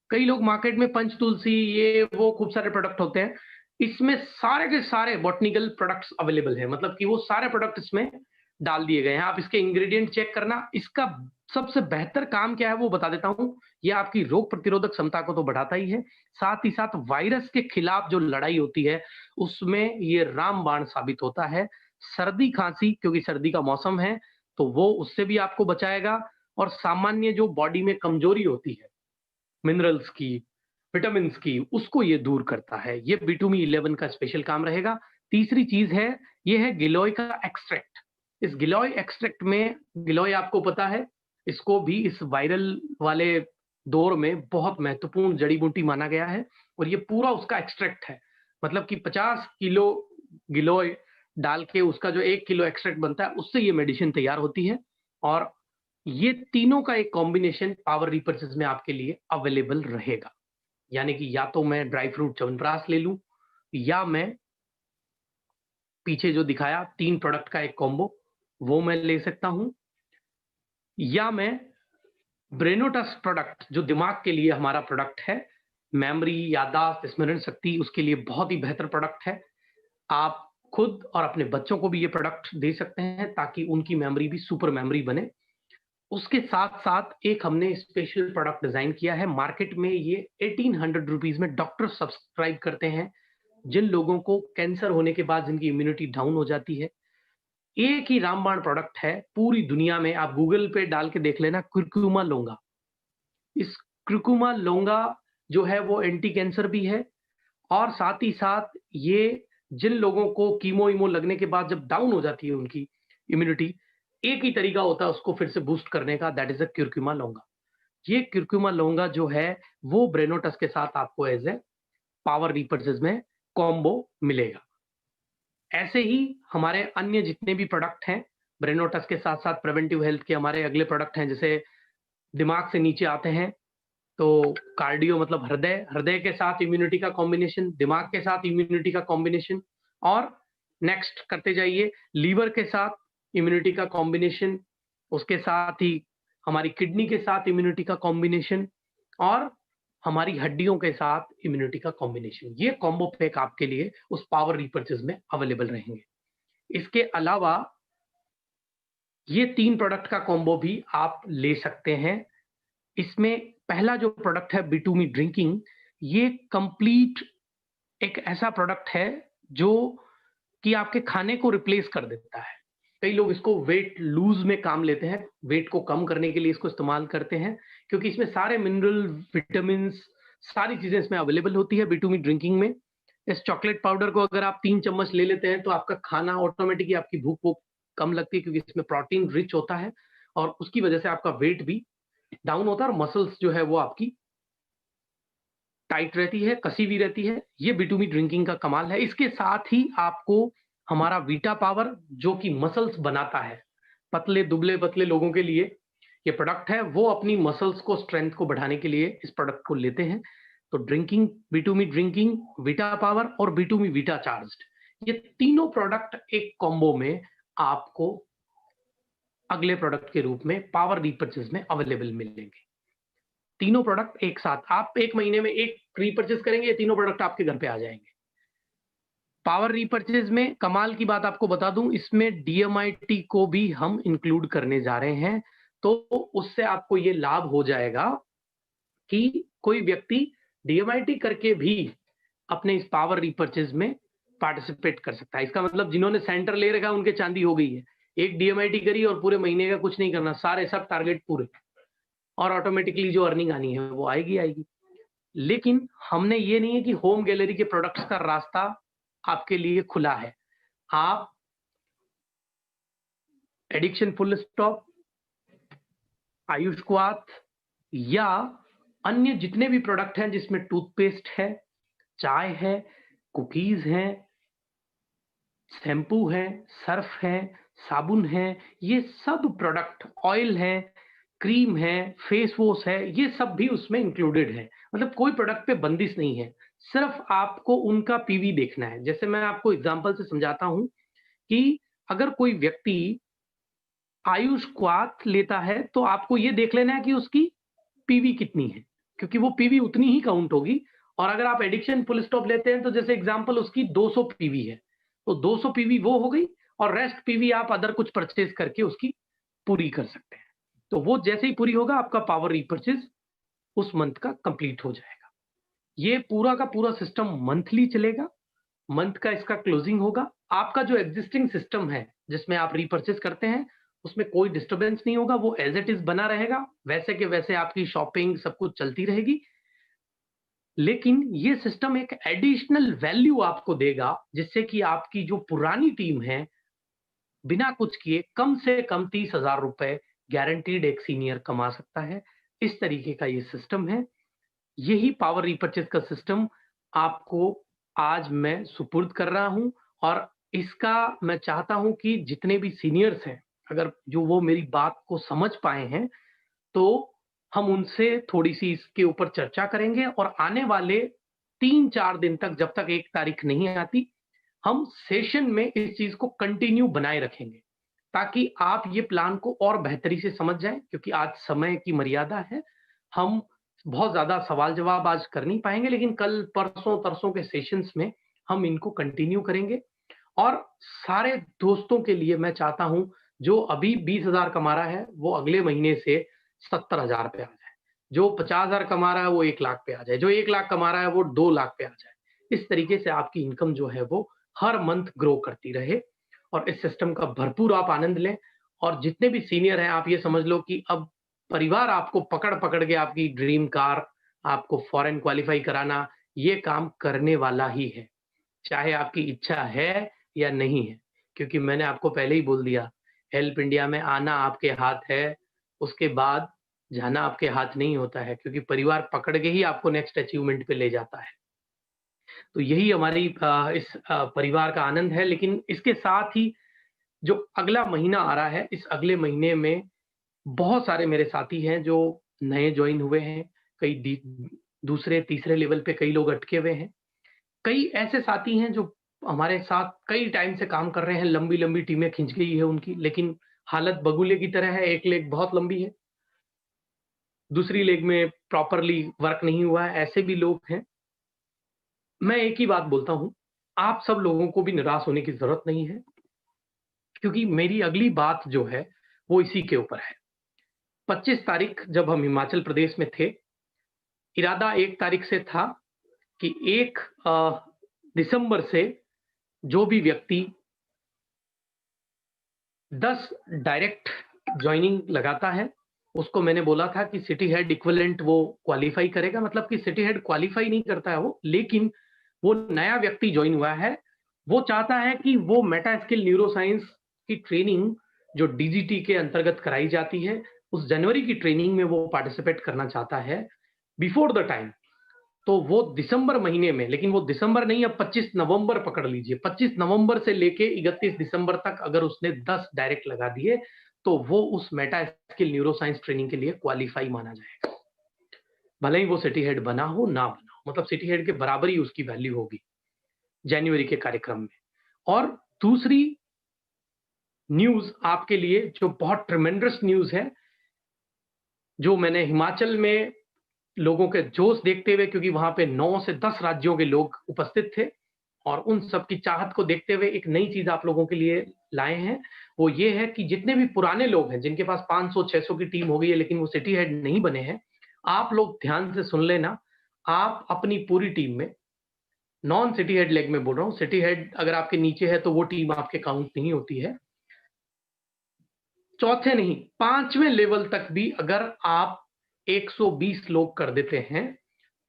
कई लोग मार्केट में पंच तुलसी, ये वो खूब सारे प्रोडक्ट होते हैं, इसमें सारे के सारे बॉटनिकल प्रोडक्ट्स अवेलेबल है, मतलब कि वो सारे प्रोडक्ट इसमें डाल दिए गए हैं। आप इसके इंग्रेडिएंट चेक करना। इसका सबसे बेहतर काम क्या है वो बता देता हूं। ये आपकी रोग प्रतिरोधक क्षमता को तो बढ़ाता ही है, साथ ही साथ वायरस के खिलाफ जो लड़ाई होती है उसमें ये रामबाण साबित होता है। सर्दी खांसी, क्योंकि सर्दी का मौसम है, तो वो उससे भी आपको बचाएगा और सामान्य जो बॉडी में कमजोरी होती है मिनरल्स की, विटामिन की, उसको ये दूर करता है। ये बीटूमी 11 का स्पेशल काम रहेगा। तीसरी चीज है, ये है गिलोय का एक्सट्रैक्ट। इस गिलोय एक्सट्रैक्ट में, गिलोय आपको पता है, इसको भी इस वायरल वाले दौर में बहुत महत्वपूर्ण जड़ी बूटी माना गया है और ये पूरा उसका एक्सट्रैक्ट है। मतलब कि 50 किलो गिलोय डाल के उसका जो 1 किलो एक्सट्रैक्ट बनता है, उससे ये मेडिसिन तैयार होती है और ये तीनों का एक कॉम्बिनेशन पावर रिपर्चेस में आपके लिए अवेलेबल रहेगा। यानी कि या तो मैं ड्राई फ्रूट च्यवनप्राश ले लूँ, या मैं पीछे जो दिखाया 3 प्रोडक्ट का एक कॉम्बो, वो मैं ले सकता हूँ, या मैं ब्रेनोटस प्रोडक्ट जो दिमाग के लिए हमारा प्रोडक्ट है, मेमोरी, याददाश्त, स्मरण शक्ति, उसके लिए बहुत ही बेहतर प्रोडक्ट है। आप खुद और अपने बच्चों को भी ये प्रोडक्ट दे सकते हैं ताकि उनकी मेमोरी भी सुपर मेमोरी बने। उसके साथ-साथ एक हमने स्पेशल प्रोडक्ट डिज़ाइन किया है, मार्केट में ये 1800 रुपीज़ में डॉक्टर सब्सक्राइब करते हैं, जिन लोगों को कैंसर होने के बाद जिनकी इम्यूनिटी डाउन हो जाती है। एक ही रामबाण प्रोडक्ट है पूरी दुनिया में, आप गूगल पे डाल के देख लेना, कुरकुमा लोंगा। इस कुरकुमा लोंगा जो है वो एंटी कैंसर भी है, और साथ ही साथ ये जिन लोगों को कीमो-वीमो लगने के बाद जब डाउन हो जाती है उनकी इम्यूनिटी, एक ही तरीका होता है उसको फिर से बूस्ट करने का, दैट इज़ अ कुरकुमा लोंगा। ये कुरकुमा लोंगा जो है वो ब्रेनोटस के साथ आपको एज़ ए पावर रिपर्चेज़ में कॉम्बो मिलेगा। ऐसे ही हमारे अन्य जितने भी प्रोडक्ट हैं, ब्रेनोटस के साथ-साथ प्रिवेंटिव हेल्थ के हमारे अगले प्रोडक्ट हैं, जैसे दिमाग से नीचे आते हैं, तो कार्डियो मतलब हृदय, हृदय के साथ इम्यूनिटी का कॉम्बिनेशन, दिमाग के साथ इम्यूनिटी का कॉम्बिनेशन, और नेक्स्ट करते जाइए लीवर के साथ इम्यूनिटी का कॉम्बिनेशन, उसके साथ ही हमारी किडनी के साथ इम्यूनिटी का कॉम्बिनेशन, और हमारी हड्डियों के साथ इम्यूनिटी का कॉम्बिनेशन। ये कॉम्बो पैक आपके लिए उस पावर रिपर्चेज़ में अवेलेबल रहेंगे। इसके अलावा ये 3 प्रोडक्ट का कॉम्बो भी आप ले सकते हैं। इसमें पहला जो प्रोडक्ट है बी2मी ड्रिंकिंग, ये कंप्लीट एक ऐसा प्रोडक्ट है जो कि आपके खाने को रिप्लेस कर देता है। कई लोग इसको वेट लूज़ में काम लेते हैं, वेट को कम करने के लिए इसको इस्तेमाल करते हैं, क्योंकि इसमें सारे मिनरल, विटामिन्स, सारी चीज़ें इसमें अवेलेबल होती है बी2मी ड्रिंकिंग में। इस चॉकलेट पाउडर को अगर आप 3 चम्मच ले लेते हैं, तो आपका खाना ऑटोमैटिकली आपकी भूख-वूख कम लगती है, क्योंकि इसमें प्रोटीन रिच होता है, और उसकी वजह से आपका वेट भी डाउन होता है और मसल्स जो है वो आपकी टाइट रहती है, कसी हुई रहती है। ये बी2बी ड्रिंकिंग का कमाल है। इसके साथ ही आपको हमारा वीटा पावर जो कि मसल्स बनाता है, पतले, दुबले-पतले लोगों के लिए ये प्रोडक्ट है, वो अपनी मसल्स को स्ट्रेंथ को बढ़ाने के लिए इस प्रोडक्ट को लेते हैं। तो drinking, B2B drinking, Vita power और बी2बी वीटा चार्ज्ड, ये तीनों प्रोडक्ट एक कॉम्बो में आपको अगले प्रोडक्ट के रूप में पावर रिपर्चेज़ में अवेलेबल मिलेंगे। तीनों प्रोडक्ट एक साथ आप 1 महीने में एक रीपरचेज़ करेंगे, ये तीनों प्रोडक्ट आपके घर पे आ जाएँगे। पावर रीपरचेज़ में कमाल की बात आपको बता दूँ, इसमें डीएमआईटी को भी हम इंक्लूड करने जा रहे हैं। तो उससे आपको ये लाभ हो जाएगा कि कोई व्यक्ति डीएमआईटी करके भी अपने इस पावर रीपरचेज़ में पार्टिसिपेट कर सकता है। इसका मतलब जिन्होंने सेंटर ले रखा है उनकी चांदी हो गई है। एक डीएमआईटी करी और पूरे महीने का कुछ नहीं करना, सारे सब टारगेट पूरे, और ऑटोमेटिकली जो अर्निंग आनी है वो आएगी आएगी। लेकिन हमने ये नहीं है कि होम गैलरी के प्रोडक्ट्स का रास्ता आपके लिए खुला है। आप एडिक्शन फुल स्टॉप, आयुष क्वाथ, या अन्य जितने भी प्रोडक्ट हैं जिसमें टूथपेस्ट है, चाय है, कुकीज़ हैं, शैम्पू है, सर्फ है, साबुन है, ये सब प्रोडक्ट, ऑयल है, क्रीम है, फेस वॉश है, ये सब भी उसमें इंक्लूडेड है। मतलब कोई प्रोडक्ट पे बंदिश नहीं है, सिर्फ आपको उनका पीवी देखना है। जैसे मैं आपको एग्ज़ाम्पल से समझाता हूँ कि अगर कोई व्यक्ति आयुष क्वाथ लेता है, तो आपको ये देख लेना है कि उसकी पीवी कितनी है, क्योंकि वो पीवी उतनी ही काउंट होगी। और अगर आप एडिक्शन फुल स्टॉप लेते हैं, तो जैसे एग्ज़ाम्पल उसकी 200 पीवी है, तो 200 पीवी वो हो गई, और रेस्ट पीवी आप अदर कुछ परचेज़ करके उसकी पूरी कर सकते हैं। तो वो जैसे ही पूरी होगा, आपका पावर रीपरचेज़ उस मंथ का कंप्लीट हो जाएगा। ये पूरा का पूरा सिस्टम मंथली चलेगा, मंथ का इसका क्लोजिंग होगा। आपका जो एक्जिस्टिंग सिस्टम है, जिसमें आप रीपरचेज़ करते हैं, उसमें कोई डिस्टर्बेंस नहीं होगा, वो एज़ इट इज़ बना रहेगा, वैसे के वैसे आपकी शॉपिंग सब कुछ चलती रहेगी। लेकिन ये सिस्टम एक एडिशनल वैल्यू आपको देगा, जिससे कि आपकी जो पुरानी टीम है, बिना कुछ किए कम से कम 30,000 रुपए गारंटीड एक सीनियर कमा सकता है। इस तरीके का ये सिस्टम है। यही पावर रीपरचेज़ का सिस्टम आपको आज मैं सुपुर्द कर रहा हूँ, और इसका मैं चाहता हूँ कि जितने भी सीनियर्स हैं, अगर जो वो मेरी बात को समझ पाए हैं, तो हम उनसे थोड़ी-सी इसके ऊपर चर्चा करेंगे और आने वाले 3-4 दिन तक, जब तक 1 तारीख नहीं आती, हम सेशन में इस चीज़ को कंटिन्यू बनाए रखेंगे, ताकि आप ये प्लान को और बेहतरी से समझ जाएँ, क्योंकि आज समय की मर्यादा है। हम बहुत ज़्यादा सवाल-जवाब आज कर नहीं पाएँगे, लेकिन कल, परसों, तरसों के सेशंस में हम इनको कंटिन्यू करेंगे। और सारे दोस्तों के लिए मैं चाहता हूँ, जो अभी 20,000 कमा रहा है, वो अगले महीने से 70,000 पे आ जाए। जो 50,000 कमा रहा है, वो 1 लाख पे आ जाए। जो 1 लाख कमा रहा है, वो 2 लाख पे आ जाए। इस तरीके से आपकी इनकम जो है, वो हर मंथ ग्रो करती रहे और इस सिस्टम का भरपूर आप आनंद लें। और जितने भी सीनियर हैं, आप ये समझ लो कि अब परिवार आपको पकड़-पकड़ के आपकी ड्रीम कार, आपको फॉरेन क्वालीफाई कराना, ये काम करने वाला ही है। चाहे आपकी इच्छा है या नहीं है, क्योंकि मैंने आपको पहले ही बोल दिया, हेल्प इंडिया में आना आपके हाथ है, उसके बाद जाना आपके हाथ नहीं होता है, क्योंकि परिवार पकड़ के ही आपको नेक्स्ट अचीवमेंट पे ले जाता है। तो यही हमारी इस परिवार का आनंद है। लेकिन इसके साथ ही जो अगला महीना आ रहा है, इस अगले महीने में बहुत सारे मेरे साथी हैं जो नए जॉइन हुए हैं, कई दूसरे, तीसरे लेवल पे कई लोग अटके हुए हैं। कई ऐसे साथी हैं जो हमारे साथ कई टाइम से काम कर रहे हैं, लंबी-लंबी टीमें खिंच गई है उनकी, लेकिन हालत बगुले की तरह है, एक लेग बहुत लंबी है, दूसरी लेग में प्रॉपरली वर्क नहीं हुआ है, ऐसे भी लोग हैं। मैं एक ही बात बोलता हूँ, आप सब लोगों को भी निराश होने की ज़रूरत नहीं है, क्योंकि मेरी अगली बात जो है, वो इसी के ऊपर है। 25 तारीख जब हम हिमाचल प्रदेश में थे, इरादा 1 तारीख से था कि 1 दिसंबर से जो भी व्यक्ति 10 डायरेक्ट जॉइनिंग लगाता है, उसको मैंने बोला था कि सिटी हेड इक्विवेलेंट वो क्वालीफाई करेगा, मतलब कि सिटी हेड क्वालीफाई नहीं करता है वो, लेकिन वो नया व्यक्ति जॉइन हुआ है, वो चाहता है कि वो मेटा स्किल न्यूरोसाइंस की ट्रेनिंग जो डीजीटी के अंतर्गत कराई जाती है, उस जनवरी की ट्रेनिंग में वो पार्टिसिपेट करना चाहता है बिफोर द टाइम। तो वो दिसंबर महीने में, लेकिन वो दिसंबर नहीं, अब 25 नवंबर पकड़ लीजिए, 25 नवंबर से लेके 31 दिसंबर तक अगर उसने 10 डायरेक्ट लगा दिए, तो वो उस मेटा स्किल न्यूरोसाइंस ट्रेनिंग के लिए क्वालीफाई माना जाएगा। भले ही वो सिटी हेड बना हो, ना बना हो, मतलब सिटी हेड के बराबर ही उसकी वैल्यू होगी जनवरी के कार्यक्रम में। और दूसरी न्यूज़ आपके लिए जो बहुत ट्रेमेंडस न्यूज़ है, जो मैंने हिमाचल में लोगों के जोश देखते हुए, क्योंकि वहां पे 9 से 10 राज्यों के लोग उपस्थित थे और उन सबकी चाहत को देखते हुए एक नई चीज आप लोगों के लिए लाए हैं। वो ये है कि जितने भी पुराने लोग हैं, जिनके पास 500-600 की टीम हो गई है, लेकिन वो सिटी हेड नहीं बने हैं, आप लोग ध्यान से सुन लेना। आप अपनी पूरी टीम में, नॉन सिटी हेड लेग में बोल रहा हूँ, सिटी हेड अगर आपके नीचे है तो वो टीम आपके काउंट नहीं होती है, चौथे नहीं, 5वें लेवल तक भी अगर आप 120 लोग कर देते हैं,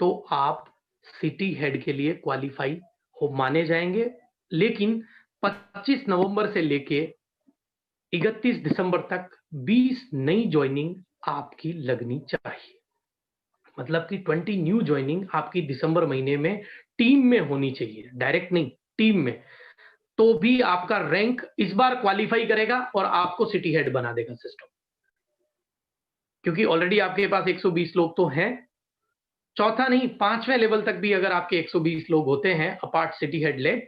तो आप सिटी हेड के लिए क्वालीफाई हो माने जाएंगे। लेकिन 25 नवंबर से लेके 31 दिसंबर तक 20 नई ज्वाइनिंग आपकी लगनी चाहिए। मतलब कि 20 न्यू ज्वाइनिंग आपकी दिसंबर महीने में टीम में होनी चाहिए, डायरेक्ट नहीं, टीम में। तो भी आपका रैंक इस बार क्वालीफाई करेगा और आपको सिटी हेड बना देगा सिस्टम, क्योंकि ऑलरेडी आपके पास 120 लोग तो हैं। चौथा नहीं, 5वें लेवल तक भी अगर आपके 120 लोग होते हैं अपार्ट सिटी हेड लेग,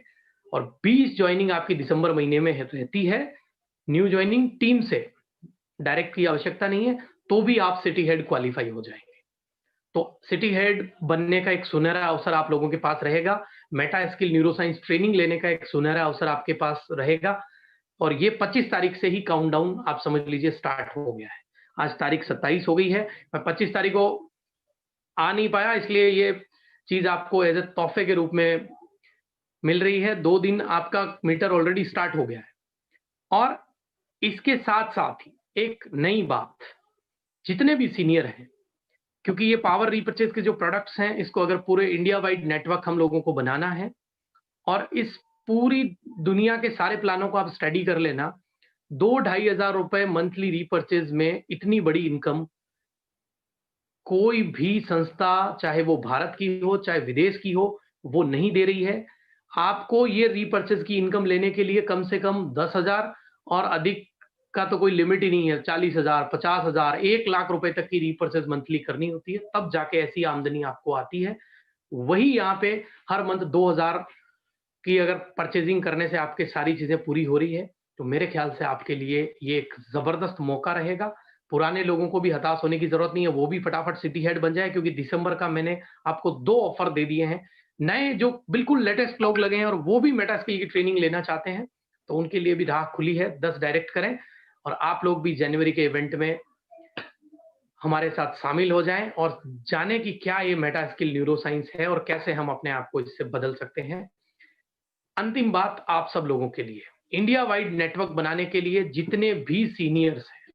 और 20 ज्वाइनिंग आपकी दिसंबर महीने में रहती है, न्यू ज्वाइनिंग टीम से, डायरेक्ट की आवश्यकता नहीं है, तो भी आप सिटी हेड क्वालीफाई हो जाएंगे। तो सिटी हेड बनने का एक सुनहरा अवसर आप लोगों के पास रहेगा, मेटा स्किल न्यूरोसाइंस ट्रेनिंग लेने का एक सुनहरा अवसर आपके पास रहेगा। और ये 25 तारीख से ही काउंटडाउन आप समझ लीजिए स्टार्ट हो गया है। आज तारीख 27 हो गई है, मैं 25 तारीख को आ नहीं पाया, इसलिए ये चीज आपको एज ए तोहफे के रूप में मिल रही है। 2 दिन आपका मीटर ऑलरेडी स्टार्ट हो गया है। और इसके साथ साथ ही एक नई बात, जितने भी सीनियर हैं, क्योंकि ये पावर रीपर्चेज के जो प्रोडक्ट्स हैं, इसको अगर पूरे इंडिया वाइड नेटवर्क हम लोगों को बनाना है, और इस पूरी दुनिया के सारे प्लानों को आप स्टडी कर लेना, 2-2.5 हजार रुपए मंथली रीपर्चेज में इतनी बड़ी इनकम कोई भी संस्था, चाहे वो भारत की हो चाहे विदेश की हो, वो नहीं दे रही है। आपको ये रीपर्चेज की इनकम लेने के लिए कम से कम 10,000 और अधिक का तो कोई लिमिट ही नहीं है। 40,000, 50,000, 1 लाख रुपए तक की रीपर्चेज मंथली करनी होती है, तब जाके ऐसी आमदनी आपको आती है। वही यहाँ पे हर मंथ 2,000 की अगर परचेजिंग करने से आपके सारी चीजें पूरी हो रही है, तो मेरे ख्याल से आपके लिए ये एक जबरदस्त मौका रहेगा। पुराने लोगों को भी हताश होने की जरूरत नहीं है, वो भी फटाफट सिटी हेड बन जाए, क्योंकि दिसंबर का मैंने आपको 2 ऑफर दे दिए हैं। नए जो बिल्कुल लेटेस्ट लोग लगे हैं और वो भी मेटास्किल की ट्रेनिंग लेना चाहते हैं, तो उनके लिए भी राह खुली है। 10 डायरेक्ट करें और आप लोग भी जनवरी के इवेंट में हमारे साथ शामिल हो जाएं और जाने कि क्या ये मेटास्किल न्यूरोसाइंस है और कैसे हम अपने आप को इससे बदल सकते हैं। अंतिम बात आप सब लोगों के लिए, इंडिया वाइड नेटवर्क बनाने के लिए जितने भी सीनियर्स हैं,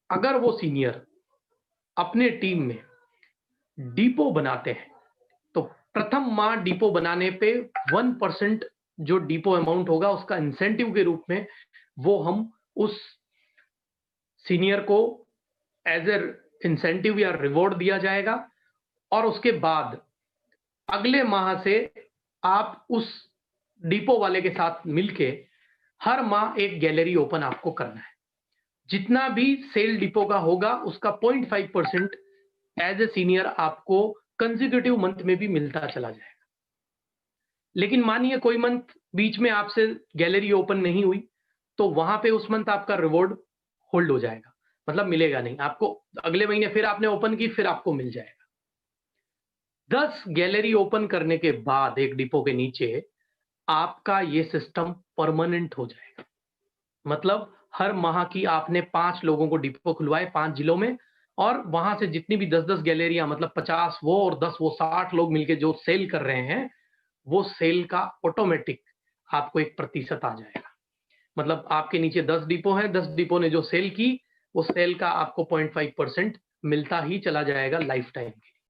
अगर वो सीनियर अपने टीम में डिपो बनाते हैं, तो प्रथम माह डिपो बनाने पे 1% जो डिपो अमाउंट होगा उसका इंसेंटिव के रूप में वो हम उस सीनियर को एज ए इंसेंटिव या रिवॉर्ड दिया जाएगा। और उसके बाद अगले माह से आप उस डिपो वाले के साथ मिलके हर माह एक गैलरी ओपन आपको करना है। जितना भी सेल डिपो का होगा उसका 0.5% एज ए सीनियर आपको कंसेक्यूटिव मंथ में भी मिलता चला जाएगा। लेकिन मानिए कोई मंथ बीच में आपसे गैलरी ओपन नहीं हुई, तो वहां पे उस मंथ आपका रिवॉर्ड होल्ड हो जाएगा, मतलब मिलेगा नहीं आपको। अगले महीने फिर आपने ओपन की, फिर आपको मिल जाएगा। 10 गैलरी ओपन करने के बाद एक डिपो के नीचे आपका ये सिस्टम परमानेंट हो जाएगा। मतलब हर माह की आपने 5 लोगों को डिपो खुलवाए 5 जिलों में, और वहां से जितनी भी 10-10 गैलरियां, मतलब 50 वो और 10 वो, 60 लोग मिलके जो सेल कर रहे हैं, वो सेल का ऑटोमेटिक आपको 1% आ जाएगा। मतलब आपके नीचे 10 डिपो हैं, 10 डिपो ने जो सेल की, वो सेल का आपको 0.5% मिलता ही चला जाएगा लाइफ टाइम के।